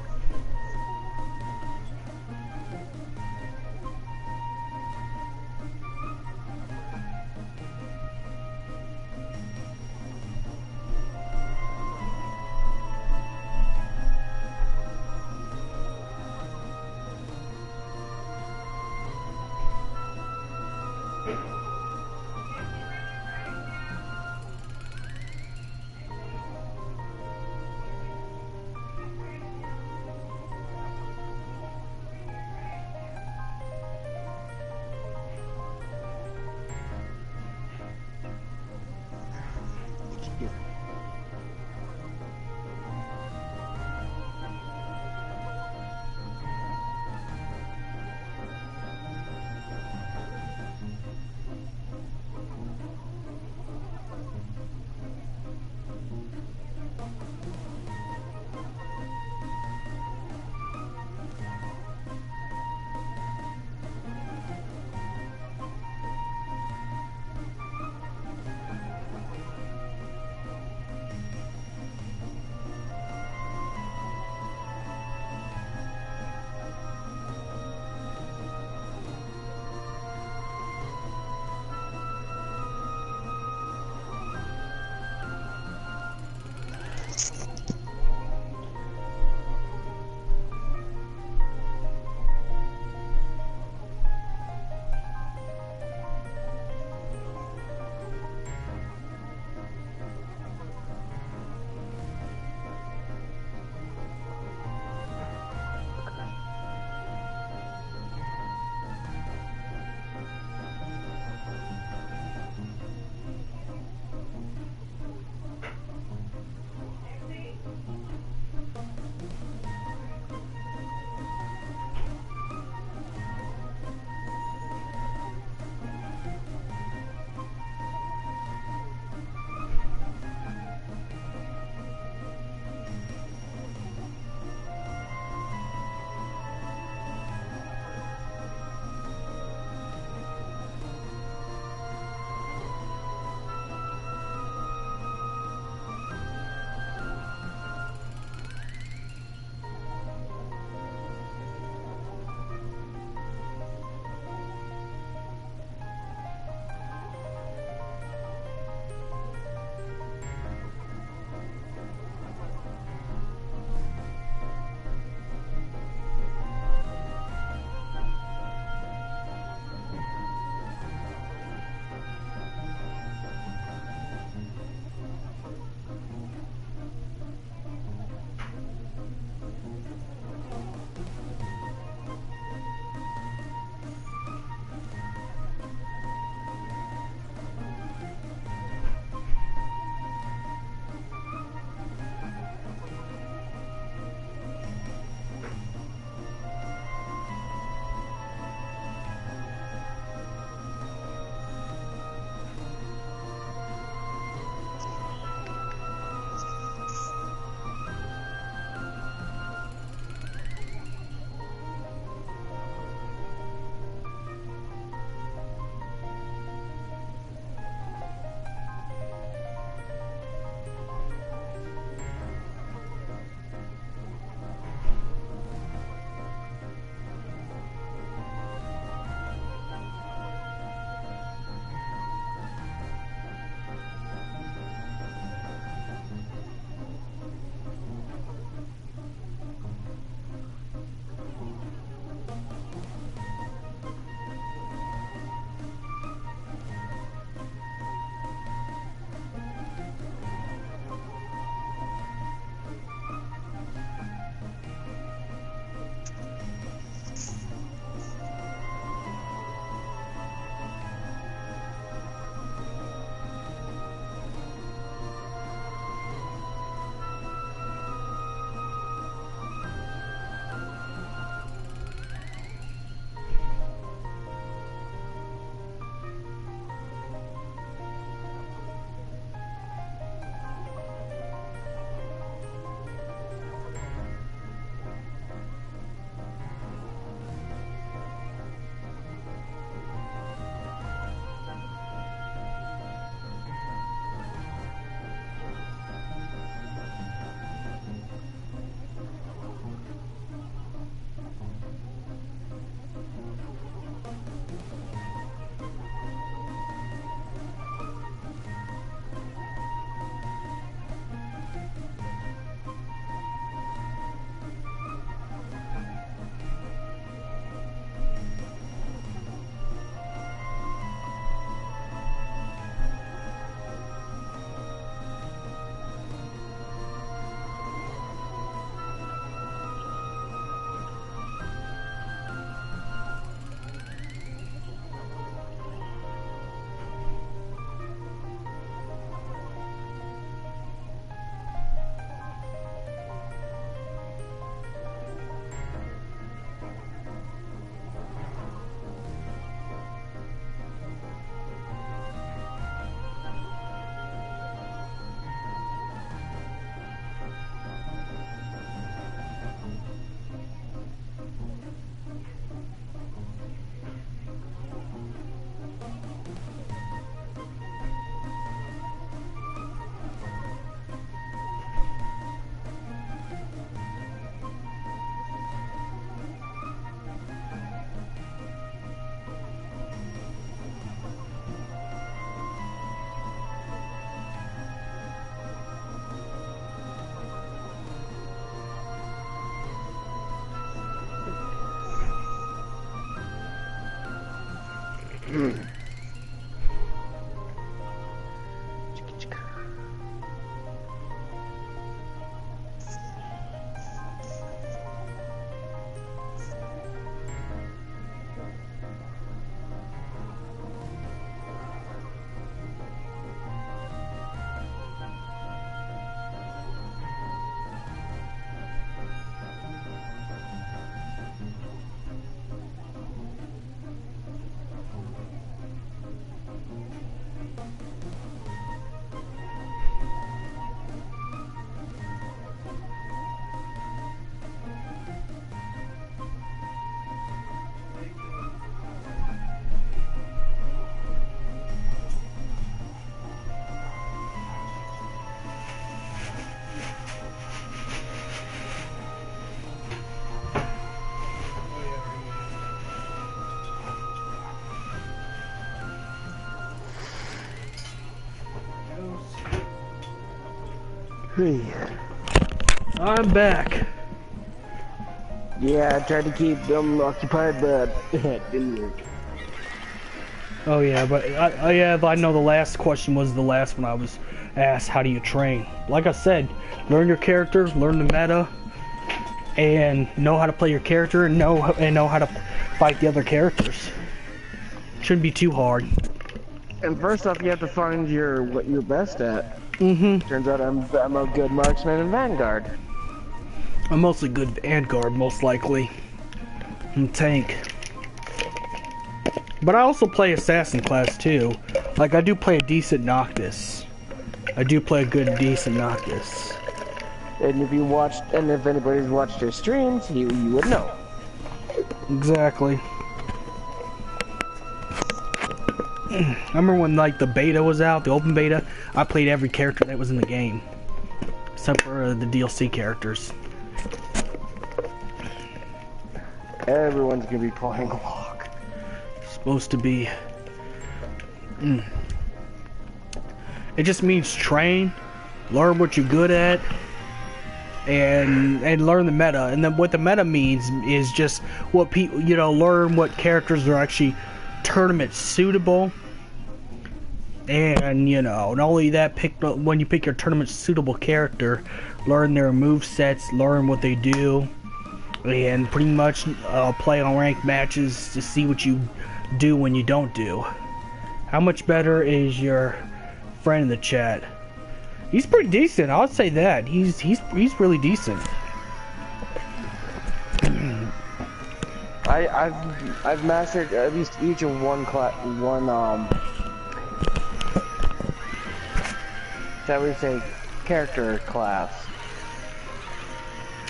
Hey. I'm back. Yeah, I tried to keep them occupied, but it didn't work. Oh yeah, but I know the last question was the last one I was asked. How do you train? Like I said, learn your character, learn the meta, and know how to play your character, and know how to fight the other characters. Shouldn't be too hard. And first off, you have to find what you're best at. Mm-hmm. Turns out I'm a good marksman and vanguard. I'm mostly good vanguard, most likely. And tank. But I also play assassin class too. Like I do play a decent Noctis. I do play a good decent Noctis. And if anybody's watched your streams, you would know. Exactly. I remember when like the beta was out, the open beta, I played every character that was in the game. Except for the DLC characters. Everyone's gonna be playing Lock. Supposed to be... It just means train, learn what you're good at, and learn the meta. And then what the meta means is just what people, learn what characters are actually tournament suitable. And not only that, when you pick your tournament suitable character, learn their move sets, learn what they do, and pretty much play on ranked matches to see what you do when you don't do. How much better is your friend in the chat? He's pretty decent. I'll say that. He's really decent. I've mastered at least each of one shall we say character class.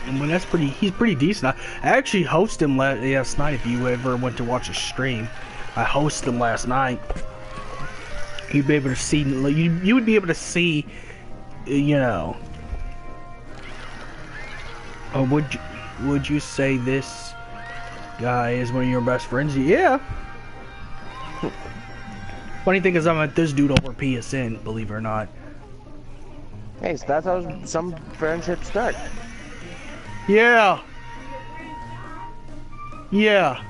And when he's pretty decent. I actually hosted him last night. If you ever went to watch a stream, I hosted him last night. You'd be able to see. You would be able to see. Would you say this guy is one of your best friends? Yeah. Funny thing is, I met this dude over PSN. Believe it or not. Hey, so that's how some friendships start. Yeah. Yeah.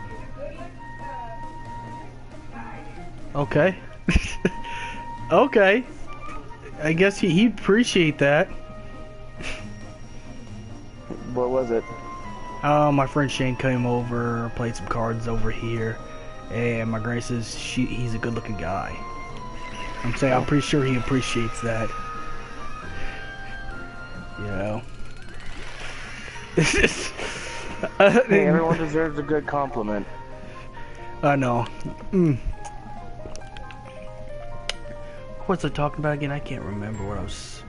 Okay. Okay. I guess he'd appreciate that. What was it? My friend Shane came over, played some cards over here, and my granny says he's a good-looking guy. I'm pretty sure he appreciates that. Hey, everyone deserves a good compliment. I know. What was I talking about again? I can't remember what I was...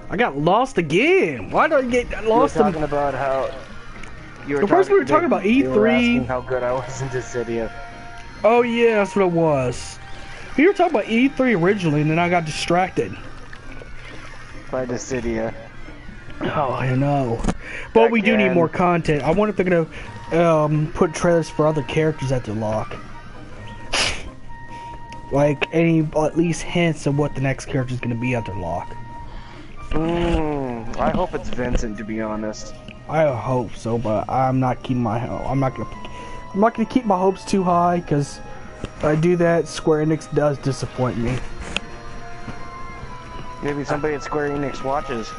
I got lost again! Why did I get lost? You were talking about how... The first we were talking about E3... You were asking how good I was in Dissidia. Oh yeah, that's what it was. You were talking about E3 originally, and then I got distracted. By Dissidia. Oh, I know. But we do need more content. I wonder if they're gonna put trailers for other characters at the lock. Like, at least hints of what the next character is gonna be at their lock. I hope it's Vincent, to be honest. I hope so, but I'm not gonna keep my hopes too high, because if I do that, Square Enix does disappoint me. Maybe somebody at Square Enix watches.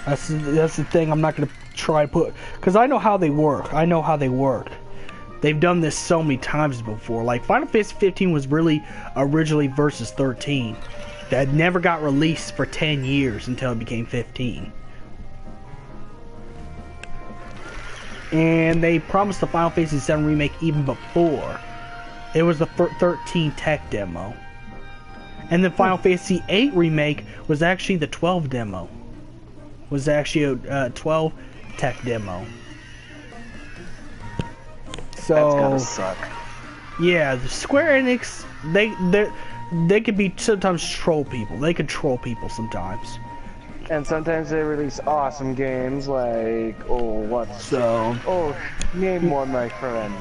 That's the thing. I'm not gonna try to put, because I know how they work. They've done this so many times before. Like Final Fantasy 15 was really originally Versus 13. That never got released for 10 years until it became 15. And they promised the Final Fantasy 7 remake even before. It was the 13 tech demo. And the Final Fantasy 8 remake was actually the 12 demo. Was actually a 12 tech demo. So that's gotta suck. Yeah, the Square Enix, they could be sometimes troll people. They could troll people sometimes. And sometimes they release awesome games like name one, my friend.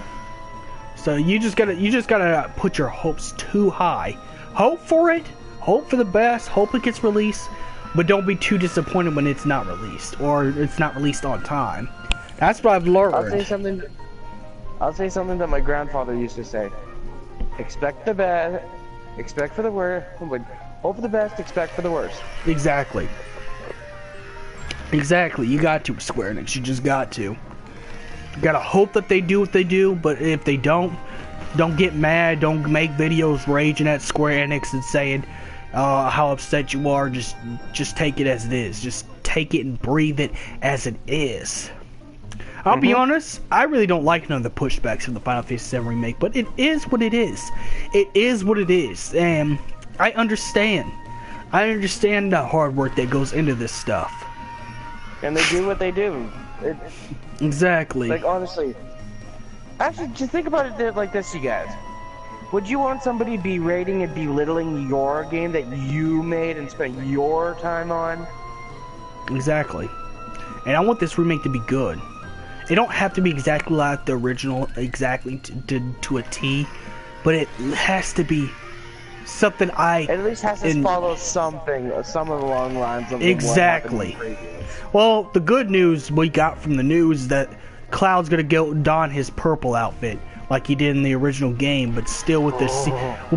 So you just gotta put your hopes too high. Hope for it. Hope for the best. Hope it gets released. but don't be too disappointed when it's not released or it's not released on time. That's what I've learned. I'll say something that my grandfather used to say. Expect the best, expect for the worst, hope for the best, expect for the worst. Exactly. Exactly. You got to, Square Enix. You just got to. You gotta hope that they do what they do, but if they don't get mad. Don't make videos raging at Square Enix and saying how upset you are. Just take it as it is. Just take it and breathe it as it is. I'll be honest, I really don't like none of the pushbacks of the Final Fantasy VII Remake, but it is what it is. It is what it is, and I understand. I understand the hard work that goes into this stuff. And they do what they do. Exactly. Like, honestly. Actually, just think about it like this, you guys. Would you want somebody berating and belittling your game that you made and spent your time on? Exactly. And I want this remake to be good. It don't have to be exactly like the original, exactly to a T, but it has to be something It at least has to follow something, some of the long lines of exactly. what happened previous. Well, the good news we got from the news is that Cloud's gonna go don his purple outfit like he did in the original game, but still with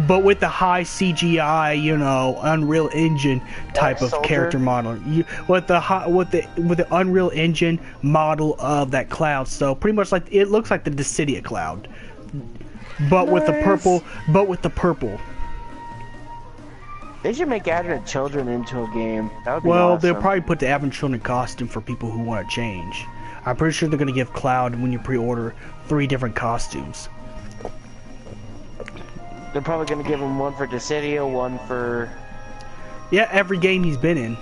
but with the high CGI, you know, Unreal Engine type of character model. With the Unreal Engine model of that Cloud. So pretty much like it looks like the Dissidia Cloud, but with the purple. They should make Advent Children into a game. That would be well, awesome. They'll probably put the Advent Children costume for people who want to change. I'm pretty sure they're going to give Cloud, when you pre-order, 3 different costumes. They're probably going to give him one for Dissidia, one for... Yeah, every game he's been in.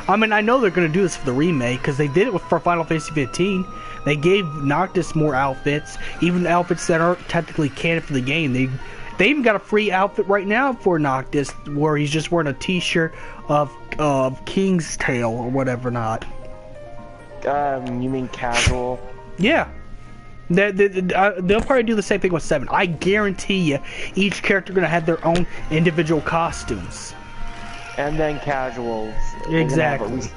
I mean, I know they're going to do this for the remake, because they did it for Final Fantasy 15. They gave Noctis more outfits, even outfits that aren't technically canon for the game. They even got a free outfit right now for Noctis, where he's just wearing a t-shirt of King's Tail, or whatever not. You mean casual? Yeah. They'll probably do the same thing with 7. I guarantee you, each character gonna have their own individual costumes. And then casuals. Exactly.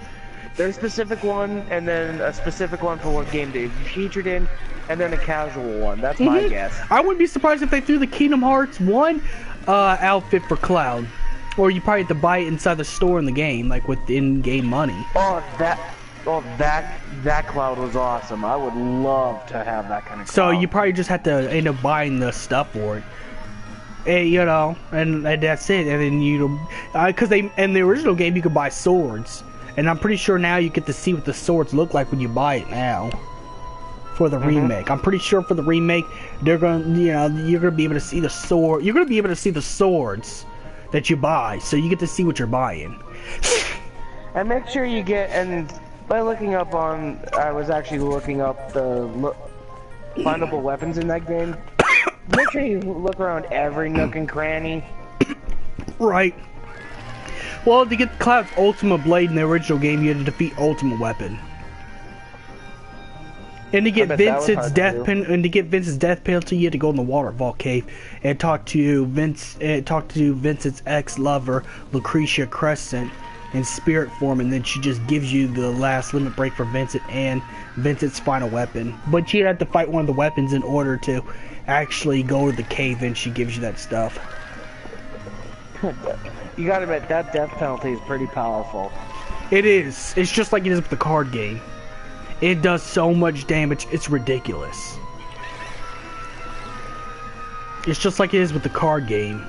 There's a specific one, and then a specific one for what game they featured in, and then a casual one. That's my guess. I wouldn't be surprised if they threw the Kingdom Hearts 1 outfit for Cloud. Or you probably have to buy it inside the store in the game, like with in-game money. Oh, that Cloud was awesome. I would love to have that kind of Cloud. So you probably just have to end up buying the stuff for it. You know, and that's it. And then because in the original game you could buy swords, and I'm pretty sure now you get to see what the swords look like when you buy it now. For the remake, I'm pretty sure for the remake they're going, you're gonna be able to see the sword. You're gonna be able to see the swords that you buy, so you get to see what you're buying. And make sure you get by looking up I was actually looking up the findable weapons in that game. Make sure you look around every nook and cranny. Right. Well, to get Cloud's Ultimate Blade in the original game, you had to defeat Ultimate Weapon. And to get Vincent's death penalty, you had to go in the waterfall cave and talk to Vincent's ex-lover, Lucretia Crescent, in spirit form, and then she just gives you the last limit break for Vincent and Vincent's final weapon. But you have to fight one of the weapons in order to actually go to the cave, and she gives you that stuff. You gotta admit, that death penalty is pretty powerful. It is. It's just like it is with the card game. It does so much damage, it's ridiculous. It's just like it is with the card game.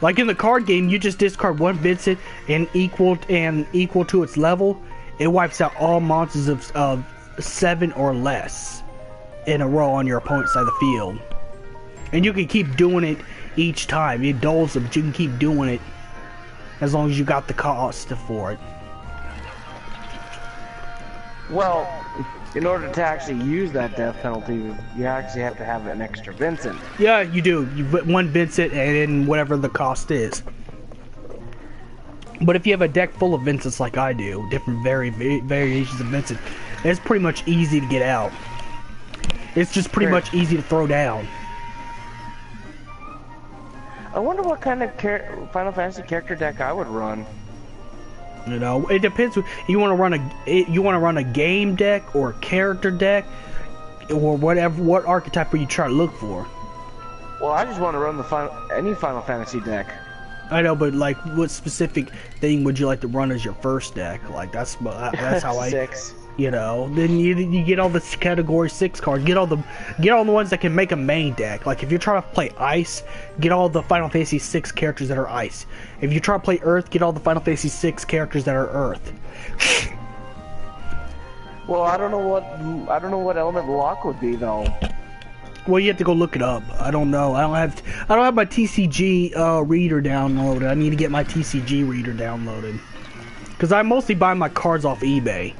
Like in the card game, you just discard one Vincent and equal to its level, it wipes out all monsters of 7 or less in a row on your opponent's side of the field. And you can keep doing it each time. It dulls them, but you can keep doing it as long as you got the cost for it. Well, in order to actually use that death penalty, you actually have to have an extra Vincent. Yeah, you do. You put one Vincent and then whatever the cost is. But if you have a deck full of Vincents like I do, different variations of Vincent, it's pretty much easy to get out. It's just pretty much easy to throw down. I wonder what kind of Final Fantasy character deck I would run. You know, it depends. You want to run a game deck or a character deck, or whatever. What archetype are you trying to look for? Well, I just want to run any Final Fantasy deck. I know, but like, what specific thing would you like to run as your first deck? Like that's how I. 6. You know, then you get all the category 6 cards. Get all the ones that can make a main deck. Like if you're trying to play Ice, get all the Final Fantasy 6 characters that are Ice. If you try to play Earth, get all the Final Fantasy 6 characters that are Earth. Well, I don't know what element lock would be though. Well, you have to go look it up. I don't know. I don't have my TCG reader downloaded. I need to get my TCG reader downloaded. Cause I mostly buy my cards off eBay.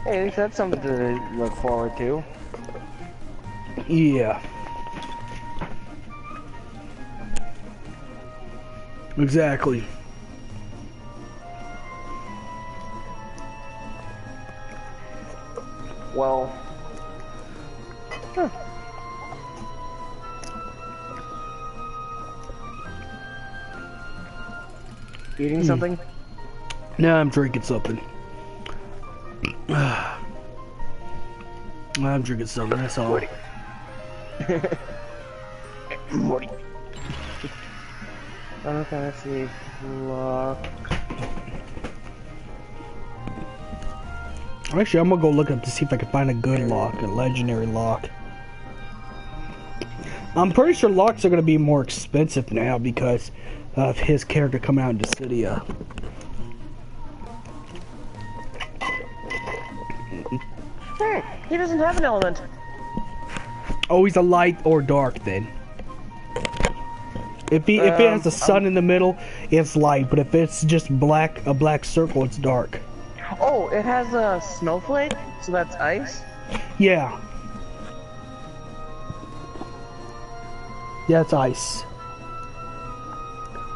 Hey, at least that's something to look forward to. Yeah. Exactly. Well. Huh. Eating something? No, I'm drinking something. I'm drinking something, that's all. Morty. Final Fantasy lock. Actually, I'm gonna go look up to see if I can find a good lock, a legendary lock. I'm pretty sure locks are gonna be more expensive now because of his character coming out in Dissidia. He doesn't have an element. Oh, he's a light or dark then. If it has the sun in the middle, it's light. But if it's just a black circle, it's dark. Oh, it has a snowflake, so that's ice? Yeah. Yeah, it's ice.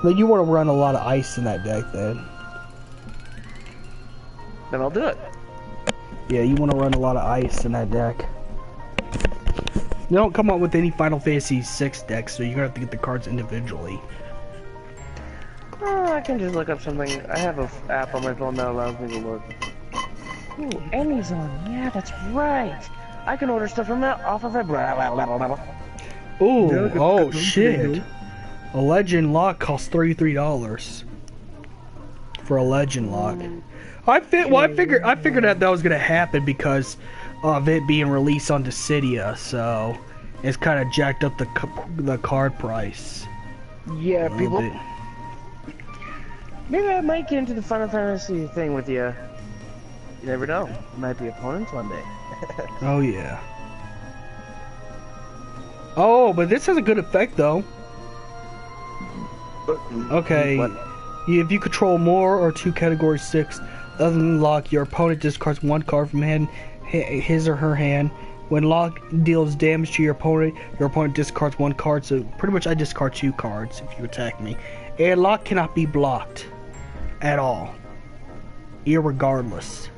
Then you want to run a lot of ice in that deck then. Then I'll do it. Yeah, you want to run a lot of ice in that deck. They don't come up with any Final Fantasy 6 decks, so you're gonna have to get the cards individually. Oh, I can just look up something. I have an app on my phone that allows me to look. Ooh, Amazon. Yeah, that's right. I can order stuff from that off of it. Ooh, oh shit. A legend lock costs $33 for a legend lock. I figured that was gonna happen because of it being released on Dissidia, so it's kind of jacked up the card price. Yeah, people. Maybe I might get into the Final Fantasy thing with you. You never know. We might be opponents one day. Oh yeah. Oh, but this has a good effect though. Okay. What? If you control more or 2 category 6 other than lock, your opponent discards 1 card from his or her hand. When lock deals damage to your opponent discards 1 card. So pretty much I discard 2 cards if you attack me. And lock cannot be blocked at all, irregardless.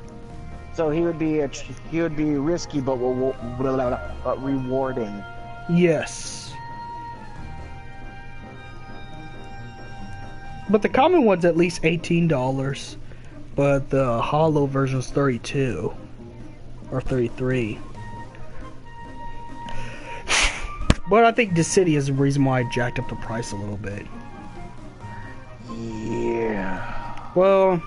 So he would be risky but rewarding. Yes. But the common one's at least $18, but the hollow version's $32 or $33. But I think Dissidia is the reason why I jacked up the price a little bit. Yeah. Well,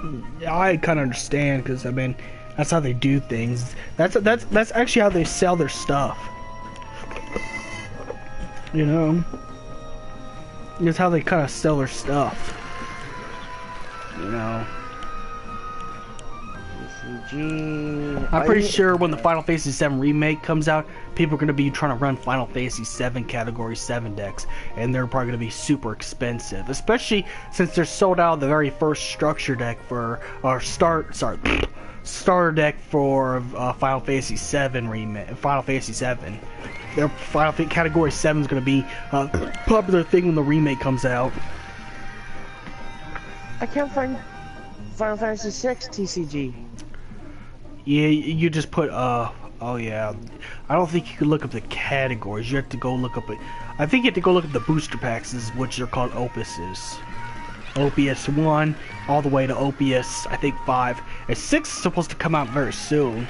I kind of understand because I mean that's how they do things. That's actually how they sell their stuff. You know, it's how they kind of sell their stuff. You know. TCG. I'm pretty sure when the Final Fantasy 7 remake comes out, people are going to be trying to run Final Fantasy 7 category 7 decks, and they're probably going to be super expensive, especially since they're sold out of the very first structure deck for starter deck for Final Fantasy 7 remake. Final Fantasy 7. Their category 7 is going to be a popular thing when the remake comes out. I can't find Final Fantasy 6 TCG. Yeah, you just put oh yeah. I don't think you can look up the categories. You have to go look up it. I think you have to go look at the booster packs, which are called opuses. OPS 1, all the way to OPS, I think 5. And 6 is supposed to come out very soon.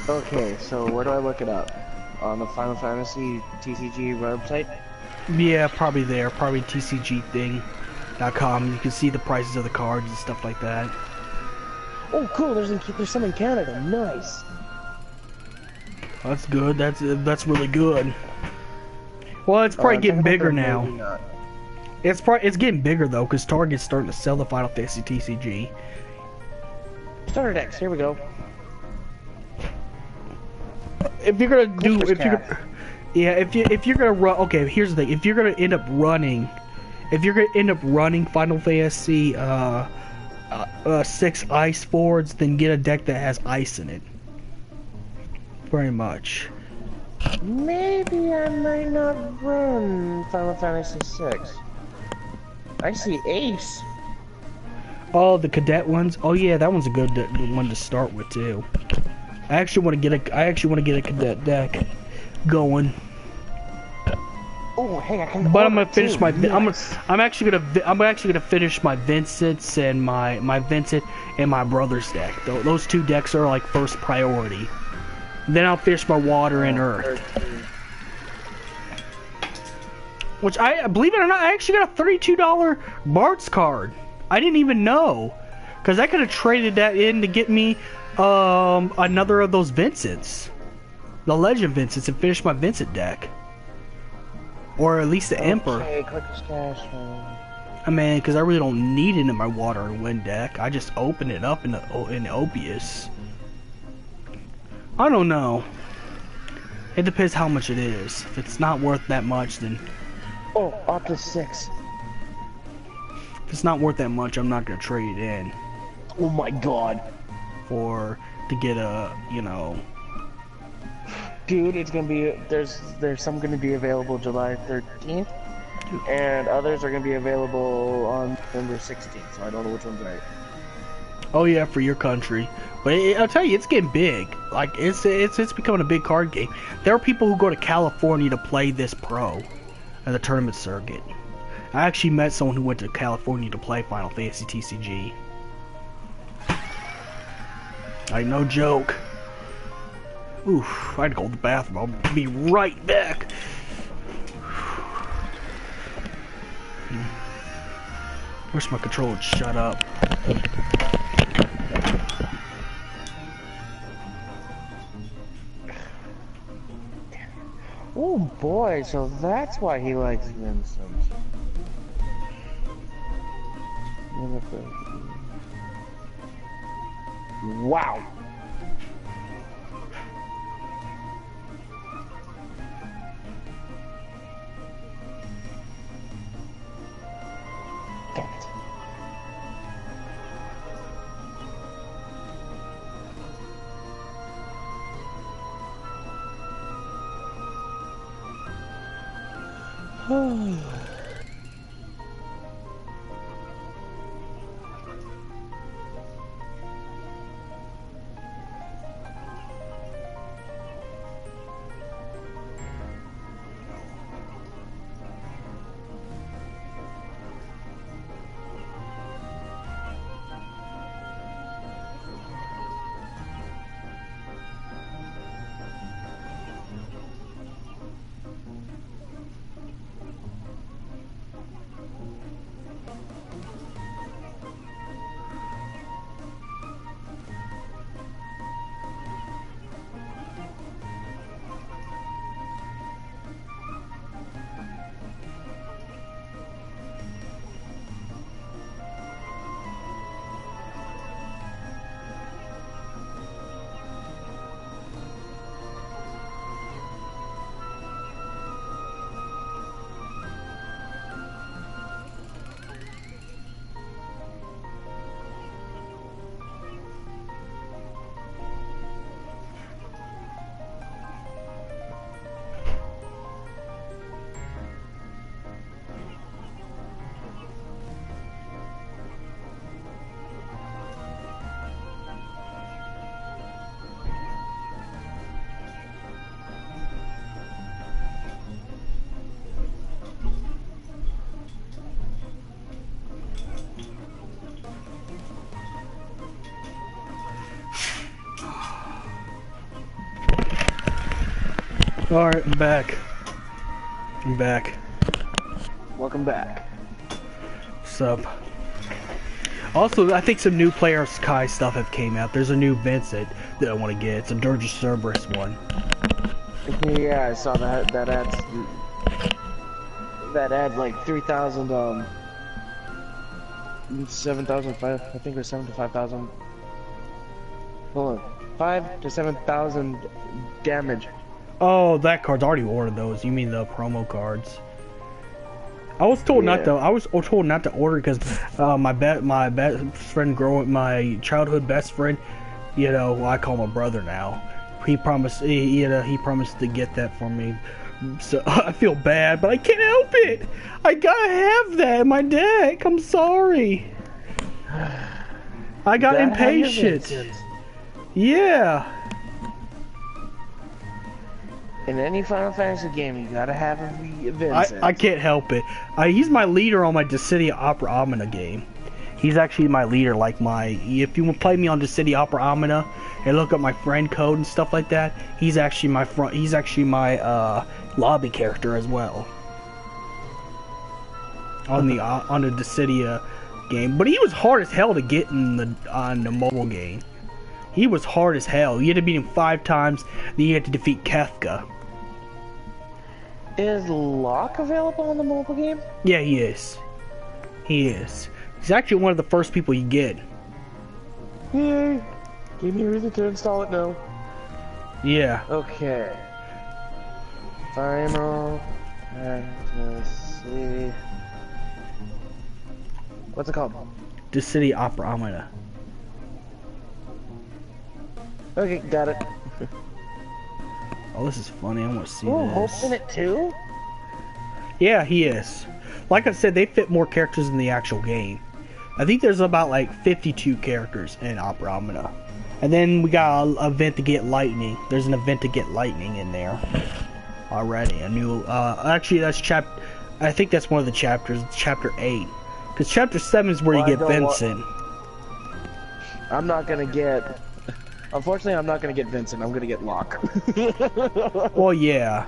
Okay, so where do I look it up? On the Final Fantasy TCG website? Yeah, probably there. Probably TCGthing.com. You can see the prices of the cards and stuff like that. Oh, cool. There's some in Canada. Nice. That's good. That's really good. Well, it's probably getting bigger now. It's getting bigger though, because Target's starting to sell the Final Fantasy TCG. Starter decks. Here we go. If you're gonna do, if you're gonna run, okay. Here's the thing: if you're gonna end up running Final Fantasy 6 Ice Forwards, then get a deck that has ice in it. Very much. Maybe I might not run Final Fantasy 6. I see Ace. Oh, the cadet ones. Oh yeah, that one's a good one to start with too. I actually want to get a cadet deck going. Oh, hey, I can. But I'm gonna finish my. I'm actually gonna finish my Vincent's and my Vincent and my brother's deck. Those two decks are like first priority. Then I'll finish my Water and Earth. Which believe it or not, I actually got a $32 Bart's card. I didn't even know, because I could have traded that in to get me another of those Vincents, the Legend Vincents, and finish my Vincent deck, or at least the Emperor. I mean, because I really don't need it in my Water and Wind deck. I just open it up in the Opius. I don't know. It depends how much it is. If it's not worth that much, then. Oh, up to 6. If it's not worth that much, I'm not gonna trade it in. Oh my god. To get a, you know. Dude, it's gonna be there's some gonna be available July 13th, and others are gonna be available on November 16th. So I don't know which one's right. Oh yeah, for your country. But I'll tell you, it's getting big. Like it's becoming a big card game. There are people who go to California to play this pro at the tournament circuit. I actually met someone who went to California to play Final Fantasy TCG. Like, no joke. Oof, I had to go to the bathroom. I'll be right back. Where's my controller? Shut up. Oh boy, so that's why he likes Vincent. Wow. Damn it. Alright, I'm back. I'm back. Welcome back. What's up? Also, I think some new Player Sky stuff have came out. There's a new Vincent that I want to get. It's a Dirge Cerberus one. Yeah, I saw that. That adds like 3,000, 7,005. I think it was 7 to 5,000. Hold on, 5 to 7,000 damage. Oh, that card's already ordered those. You mean the promo cards? I was told not to. I was told not to order because my best friend, my childhood best friend, you know, I call him a brother now. He promised, he promised to get that for me. So I feel bad, but I can't help it. I gotta have that in my deck. I'm sorry. I got impatient. Yeah. In any Final Fantasy game, you gotta have a Vincent. I can't help it. He's my leader on my Dissidia Opera Omnia game. He's actually my leader, like if you play me on Dissidia Opera Omnia and look up my friend code and stuff like that, he's actually my lobby character as well. On the Dissidia game. But he was hard as hell to get on the mobile game. He was hard as hell. You had to beat him 5 times, then you had to defeat Kefka. Is Locke available on the mobile game? Yeah, he is. He is. He's actually one of the first people you get. Yay! Give me a reason to install it now. Yeah. Okay. Final Fantasy. What's it called? Dissidia Opera Omnia. Okay, got it. Oh, this is funny. I want to see Oh, this. Hope's in it too? Yeah, he is. Like I said, they fit more characters in the actual game. I think there's about like 52 characters in Opera Omnia. And then we got an event to get Lightning. There's an event to get Lightning in there already. A new, actually that's I think that's one of the chapters, chapter 8. Because chapter 7 is where you get Vincent. I'm not gonna get... Unfortunately, I'm not gonna get Vincent. I'm gonna get Locke. Well, yeah.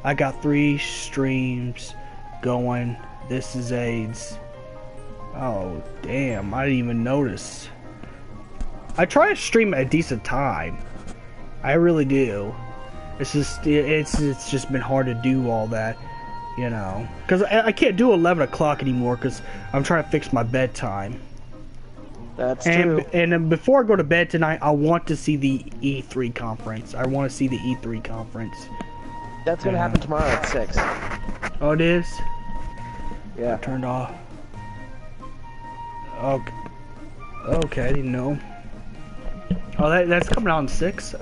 I got 3 streams going. This is AIDS. Oh, damn. I didn't even notice. I try to stream at a decent time. I really do. It's just been hard to do all that, you know. Because I can't do 11 o'clock anymore because I'm trying to fix my bedtime. That's true. And before I go to bed tonight, I want to see the E3 conference. I want to see the E3 conference. That's gonna happen tomorrow at 6. Oh, it is? Yeah. Turned off. Okay. Okay, I didn't know. Oh, that's coming out on 6?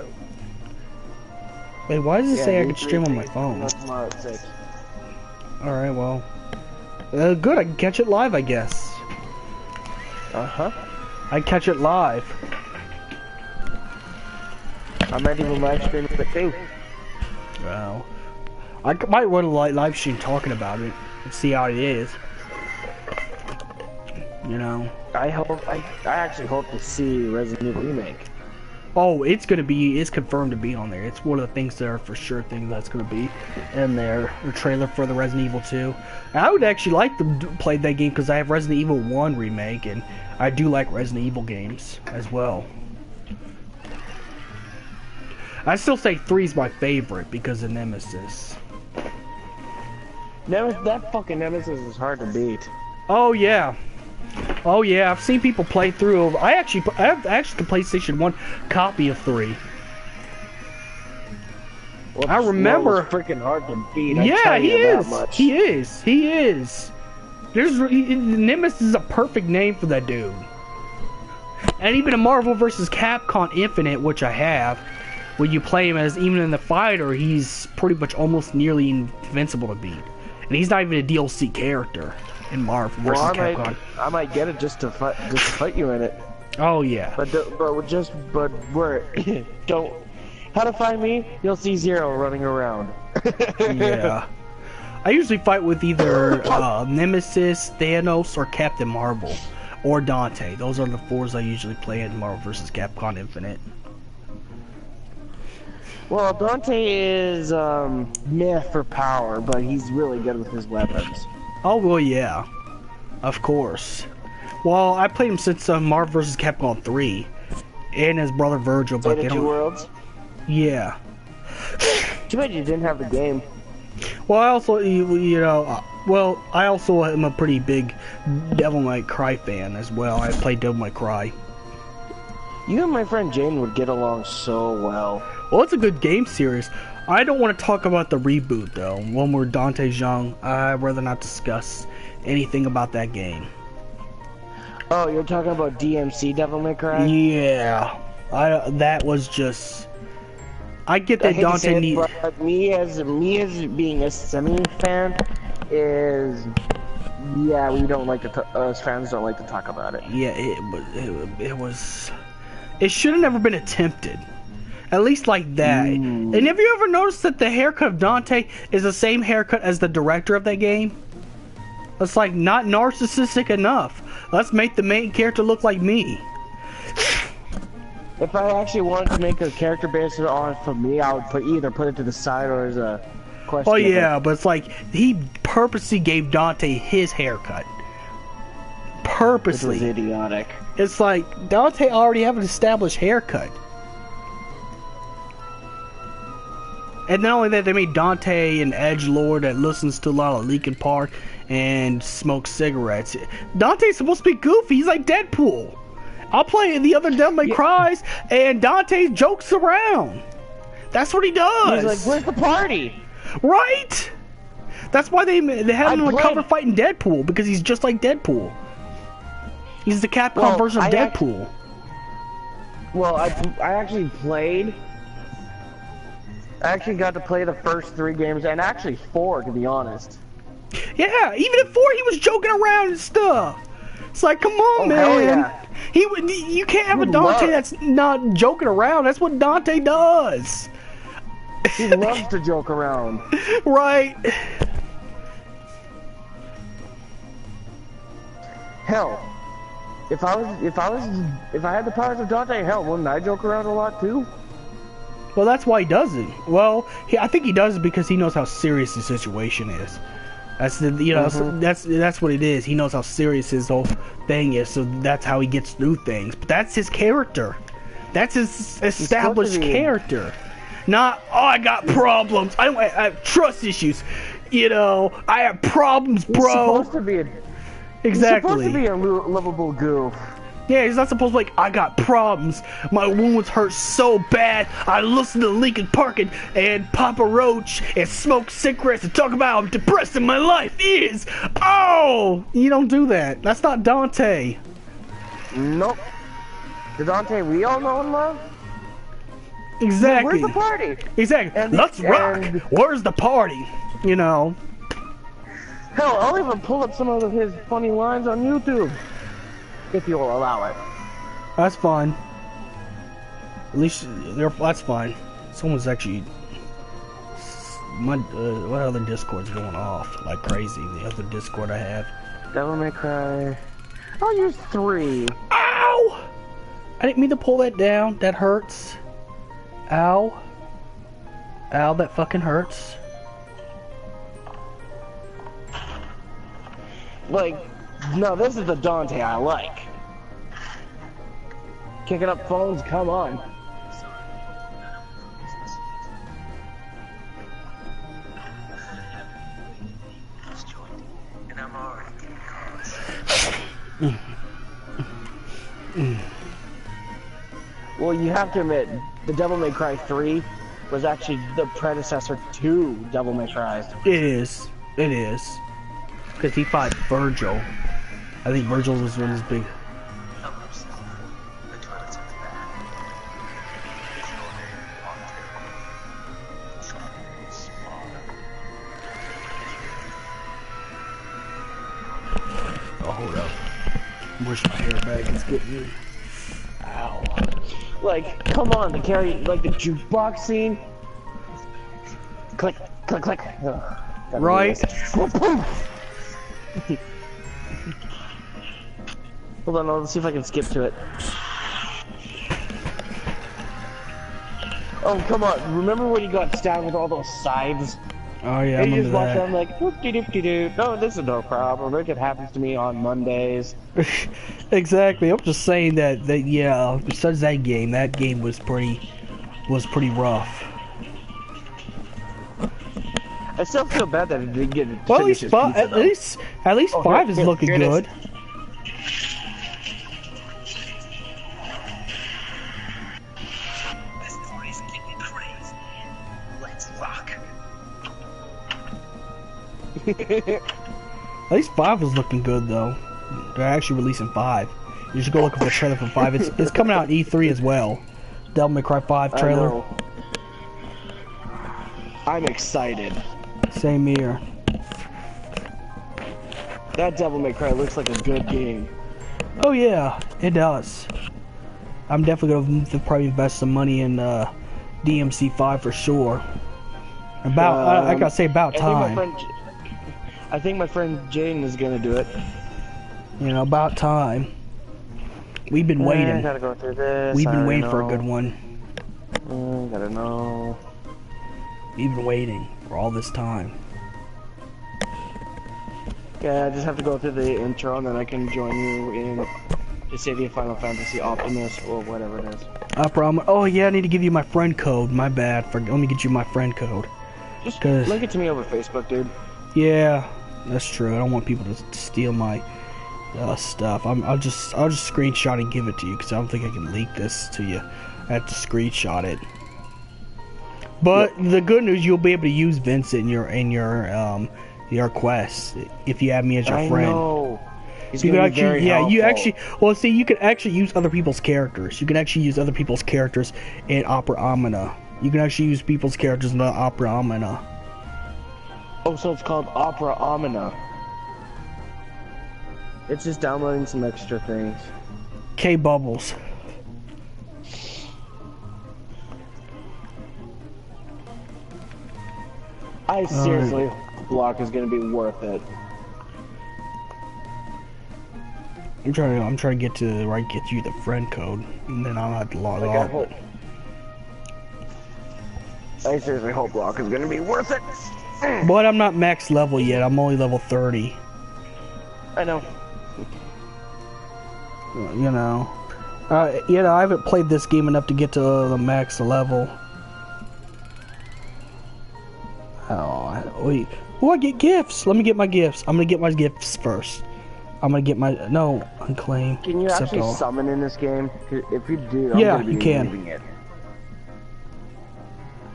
Wait, why does it say I can stream on my phone? Tomorrow at 6. Alright, well. Good, I can catch it live, I guess. Uh-huh. I catch it live. I might even live stream it too. Well, I might run a live stream talking about it and see how it is. You know. I actually hope to see Resident Evil Remake. Oh, it's confirmed to be on there. It's one of the things that are for sure things that's gonna be in there. The trailer for the Resident Evil 2. I would actually like to play that game because I have Resident Evil 1 remake and I do like Resident Evil games as well. I still say 3 is my favorite because of Nemesis. That fucking Nemesis is hard to beat. Oh yeah. Oh yeah, I've seen people play through. I have actually the PlayStation 1 copy of 3. I remember. Freaking hard to beat. Yeah, he is. He is. He is. Nemesis is a perfect name for that dude. And even in Marvel vs. Capcom Infinite, which I have, when you play him as even in the fighter, he's pretty much almost nearly invincible to beat. And he's not even a DLC character in Marvel vs. Capcom. I might get it just to fight you in it. Oh yeah. But where don't. How to find me? You'll see Zero running around. Yeah. I usually fight with either Nemesis, Thanos, or Captain Marvel, or Dante. Those are the 4s I usually play in Marvel vs. Capcom Infinite. Well, Dante is meh for power, but he's really good with his weapons. Oh well, yeah, of course. Well, I played him since Marvel vs. Capcom 3, and his brother Virgil. But Data they 2 don't. Worlds. Yeah. Too bad you didn't have the game. Well, I also, well, I also am a pretty big Devil May Cry fan as well. I played Devil May Cry. You and my friend Jane would get along so well. Well, it's a good game series. I don't want to talk about the reboot, though. One where Dante's young, I'd rather not discuss anything about that game. Oh, you're talking about DMC Devil May Cry? Yeah. That was just... I get that Dante needs... But me as being a semi fan is... Yeah, we don't like to... us fans don't like to talk about it. Yeah, it was... It should have never been attempted. At least like that. And have you ever noticed that the haircut of Dante is the same haircut as the director of that game? It's like not narcissistic enough. Let's make the main character look like me. If I actually wanted to make a character based on for me, I would either put it to the side or as a question. Oh yeah, but it's like he purposely gave Dante his haircut. Purposely. It was idiotic. It's like Dante already have an established haircut. And not only that, they made Dante an edgelord that listens to a lot of Linkin Park and smokes cigarettes. Dante's supposed to be goofy. He's like Deadpool. I'll play the other Devil May Cries, and Dante jokes around. That's what he does. He's like, "Where's the party?" Right? That's why they had him on the cover fighting Deadpool, because he's just like Deadpool. He's the Capcom version of Deadpool. Well, I actually played. I actually got to play the first 3 games, and actually 4, to be honest. Yeah, even at 4, he was joking around and stuff. It's like, come on, man. Hell yeah. You can't have a Dante that's not joking around. That's what Dante does. He loves to joke around. Right. Hell, if I had the powers of Dante, hell, wouldn't I joke around a lot too? Well, that's why he does it. Well, I think he does it because he knows how serious the situation is. That's that's what it is. He knows how serious his whole thing is, so that's how he gets through things. But that's his character. That's his established character. Not, oh, I got problems. I have trust issues. I have problems, bro. He's supposed to be exactly. He's supposed to be a lovable goof. Yeah, he's not supposed to be like, I got problems. My wounds hurt so bad. I listen to Linkin Park and Papa Roach and smoke cigarettes and talk about how depressing my life is. Oh, you don't do that. That's not Dante. Nope. The Dante we all know and love? Exactly. Where's the party? Exactly. Let's rock. Where's the party? Hell, I'll even pull up some of his funny lines on YouTube. If you'll allow it. That's fine. At least, that's fine. Someone's actually... what other Discord's going off like crazy? The other Discord I have. Devil May Cry. I'll use 3. Ow! I didn't mean to pull that down. That hurts. Ow. Ow, that fucking hurts. Like, no, this is the Dante I like. Kicking up phones, come on. Well, you have to admit, the Devil May Cry 3 was actually the predecessor to Devil May Cry. It is. It is. Because he fought Virgil. I think Virgil was one of his big... Oh, hold up. Wish my hair back is getting me. Ow. Like, come on, the the jukebox scene. Click, click, click. Ugh, right? Hold on, let's see if I can skip to it. Oh, come on. Remember when you got stabbed with all those scythes? Oh yeah, I And you remember just watch that. them like, whoop-de-doop-de-doop. No, this is no problem. It happens to me on Mondays. Exactly. I'm just saying that yeah. Besides that game was pretty rough. I still feel bad that it didn't get to Well, finish his pizza, at though. least Oh, 5 is looking here it is. good. This party's getting crazy. Let's rock. At least 5 is looking good though. They're actually releasing 5. You should go look for the trailer for 5. It's coming out in E3 as well. Devil May Cry 5 I trailer. know. I'm excited. Same here. That Devil May Cry looks like a good game. Oh yeah, it does. I'm definitely gonna probably invest some money in DMC 5 for sure. About I gotta say about time. I think my friend Jaden is gonna do it. You know, about time. We've been I waiting. gotta go through this. We've I been don't waiting for a know. good one. Gotta know. We've been waiting for all this time. Yeah, I just have to go through the intro and then I can join you in Dissidia Final Fantasy Optimus or whatever it is. Oh yeah, I need to give you my friend code. My bad. Let me get you my friend code. Just 'Cause- link it to me over Facebook, dude. Yeah, that's true. I don't want people to steal my stuff. I'll just screenshot and give it to you because I don't think I can leak this to you. I have to screenshot it. But the good news, you'll be able to use Vincent in your quest if you add me as your friend. I know. He's You can gonna be actually, very yeah, you helpful. well, see, you can actually use other people's characters. You can actually use other people's characters in Opera Omnia. You can actually use people's characters in the Opera Omnia. Oh, so it's called Opera Omnia. It's just downloading some extra things. K Bubbles. I seriously, Block is gonna be worth it. I'm trying to get to where I can get you the friend code, and then I'll have to log Like, off. I seriously hope Block is gonna be worth it. But I'm not max level yet. I'm only level 30. I know. You know, I haven't played this game enough to get to the max level. Oh, wait. Oh, I get gifts. Let me get my gifts. I'm gonna get my gifts first. I'm gonna get my unclaim. Can you accept actually all. summon in this game? If you do, I'm Yeah, gonna be you can. leaving it.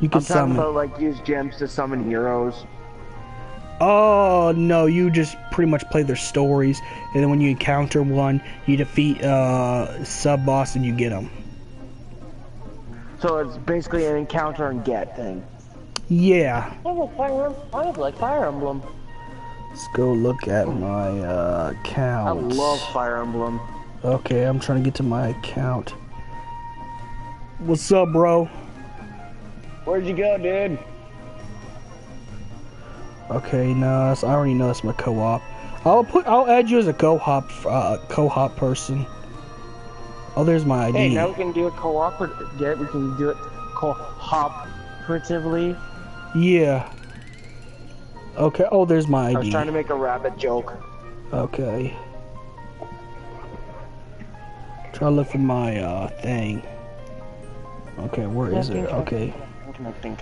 You can I'm talking summon. about like use gems to summon heroes. Oh no, you just pretty much play their stories, and then when you encounter one, you defeat sub boss and you get them. So it's basically an encounter and get thing. Yeah. I have like Fire Emblem. Let's go look at my I account. love Fire Emblem. Okay, I'm trying to get to my account. What's up, bro? Where'd you go, dude? Okay, no, I already know that's my co-op. I'll add you as a co-op person. Oh, there's my ID. Hey, now we can do it we can do it cooperatively. Yeah. Okay. Oh, there's my ID. I was trying to make a rabbit joke. Okay. Try to look for my thing. Okay, where is it? Okay. Connecting.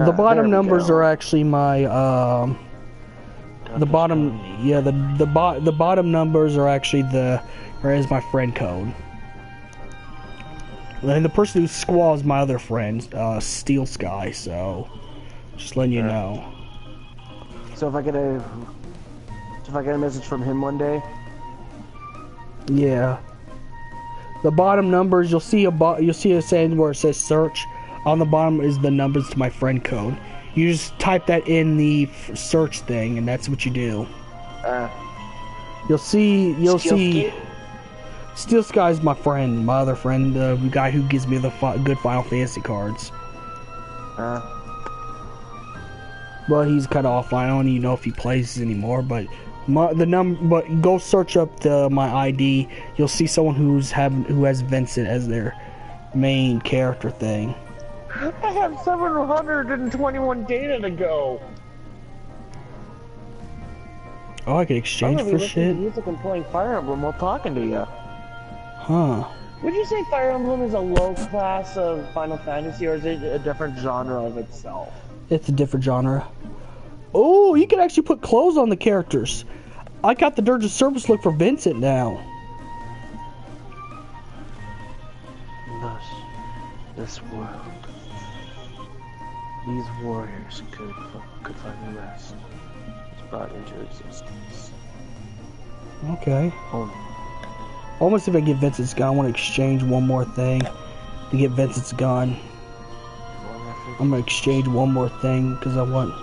The bottom numbers are actually my the bottom the bottom numbers are actually where is my friend code. And the person who squaws my other friend, Steel Sky, so just letting you know. So if I get a message from him one day. Yeah. The bottom numbers, you'll see a saying where it says search. On the bottom is the numbers to my friend code. You just type that in the search thing, and that's what you do. You'll see. Steel Sky's my friend, my other friend, the guy who gives me the good Final Fantasy cards. Well, he's kind of offline. I don't even know if he plays anymore. But but go search up my ID. You'll see someone who has Vincent as their main character thing. I have 721 data to go. Oh, I could I'm exchange gonna be for listening shit. to music and playing Fire Emblem while talking to you. Huh. Would you say Fire Emblem is a low class of Final Fantasy, or is it a different genre of itself? It's a different genre. Oh, you can actually put clothes on the characters. I got the Dirge of Service look for Vincent now. Thus, this world, these warriors could finally rest. It's brought into existence. Okay. Only. Almost if I get Vincent's gun, I want to exchange one more thing to get Vincent's gun. I'm gonna exchange one more thing because I want.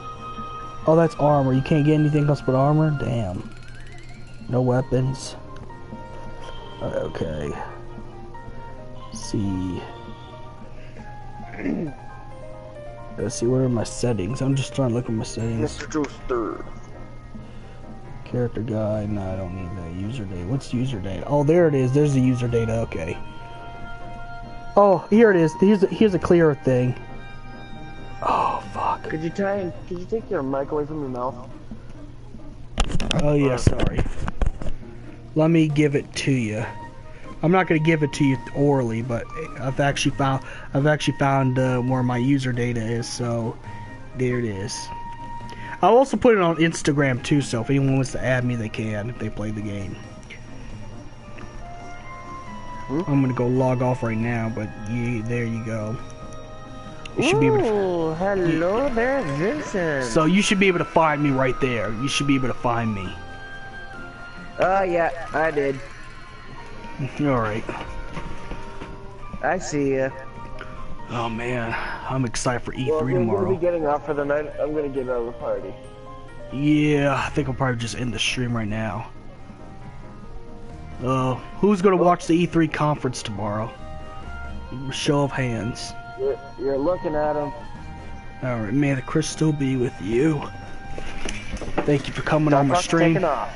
Oh, that's armor. You can't get anything else but armor? Damn. No weapons. Okay. See. Let's see, what are my settings? I'm just trying to look at my settings. Mr. Toaster. Character guide. No, I don't need that. User data. What's user data? Oh, there it is. There's the user data. Okay. Oh, here it is. Here's a clearer thing. Oh, fuck. Could you take your mic away from your mouth? Oh, yeah, sorry. Let me give it to you. I'm not gonna give it to you orally, but I've actually found where my user data is. So there it is. I'll also put it on Instagram too. So if anyone wants to add me, they can if they play the game. I'm gonna go log off right now, but there you go. You should be able to. Hello there, Vincent. So you should be able to find me right there. You should be able to find me. Yeah, I did. Alright. I see ya. Oh man, I'm excited for E3 Well, I'm tomorrow. gonna be getting off for the night. I'm gonna get out of the party. Yeah, I think I'll probably just end the stream right now. Who's gonna watch the E3 conference tomorrow? Show of hands. You're looking at him. Alright, may the crystal be with you. Thank you for coming on my Stop stream. taking off.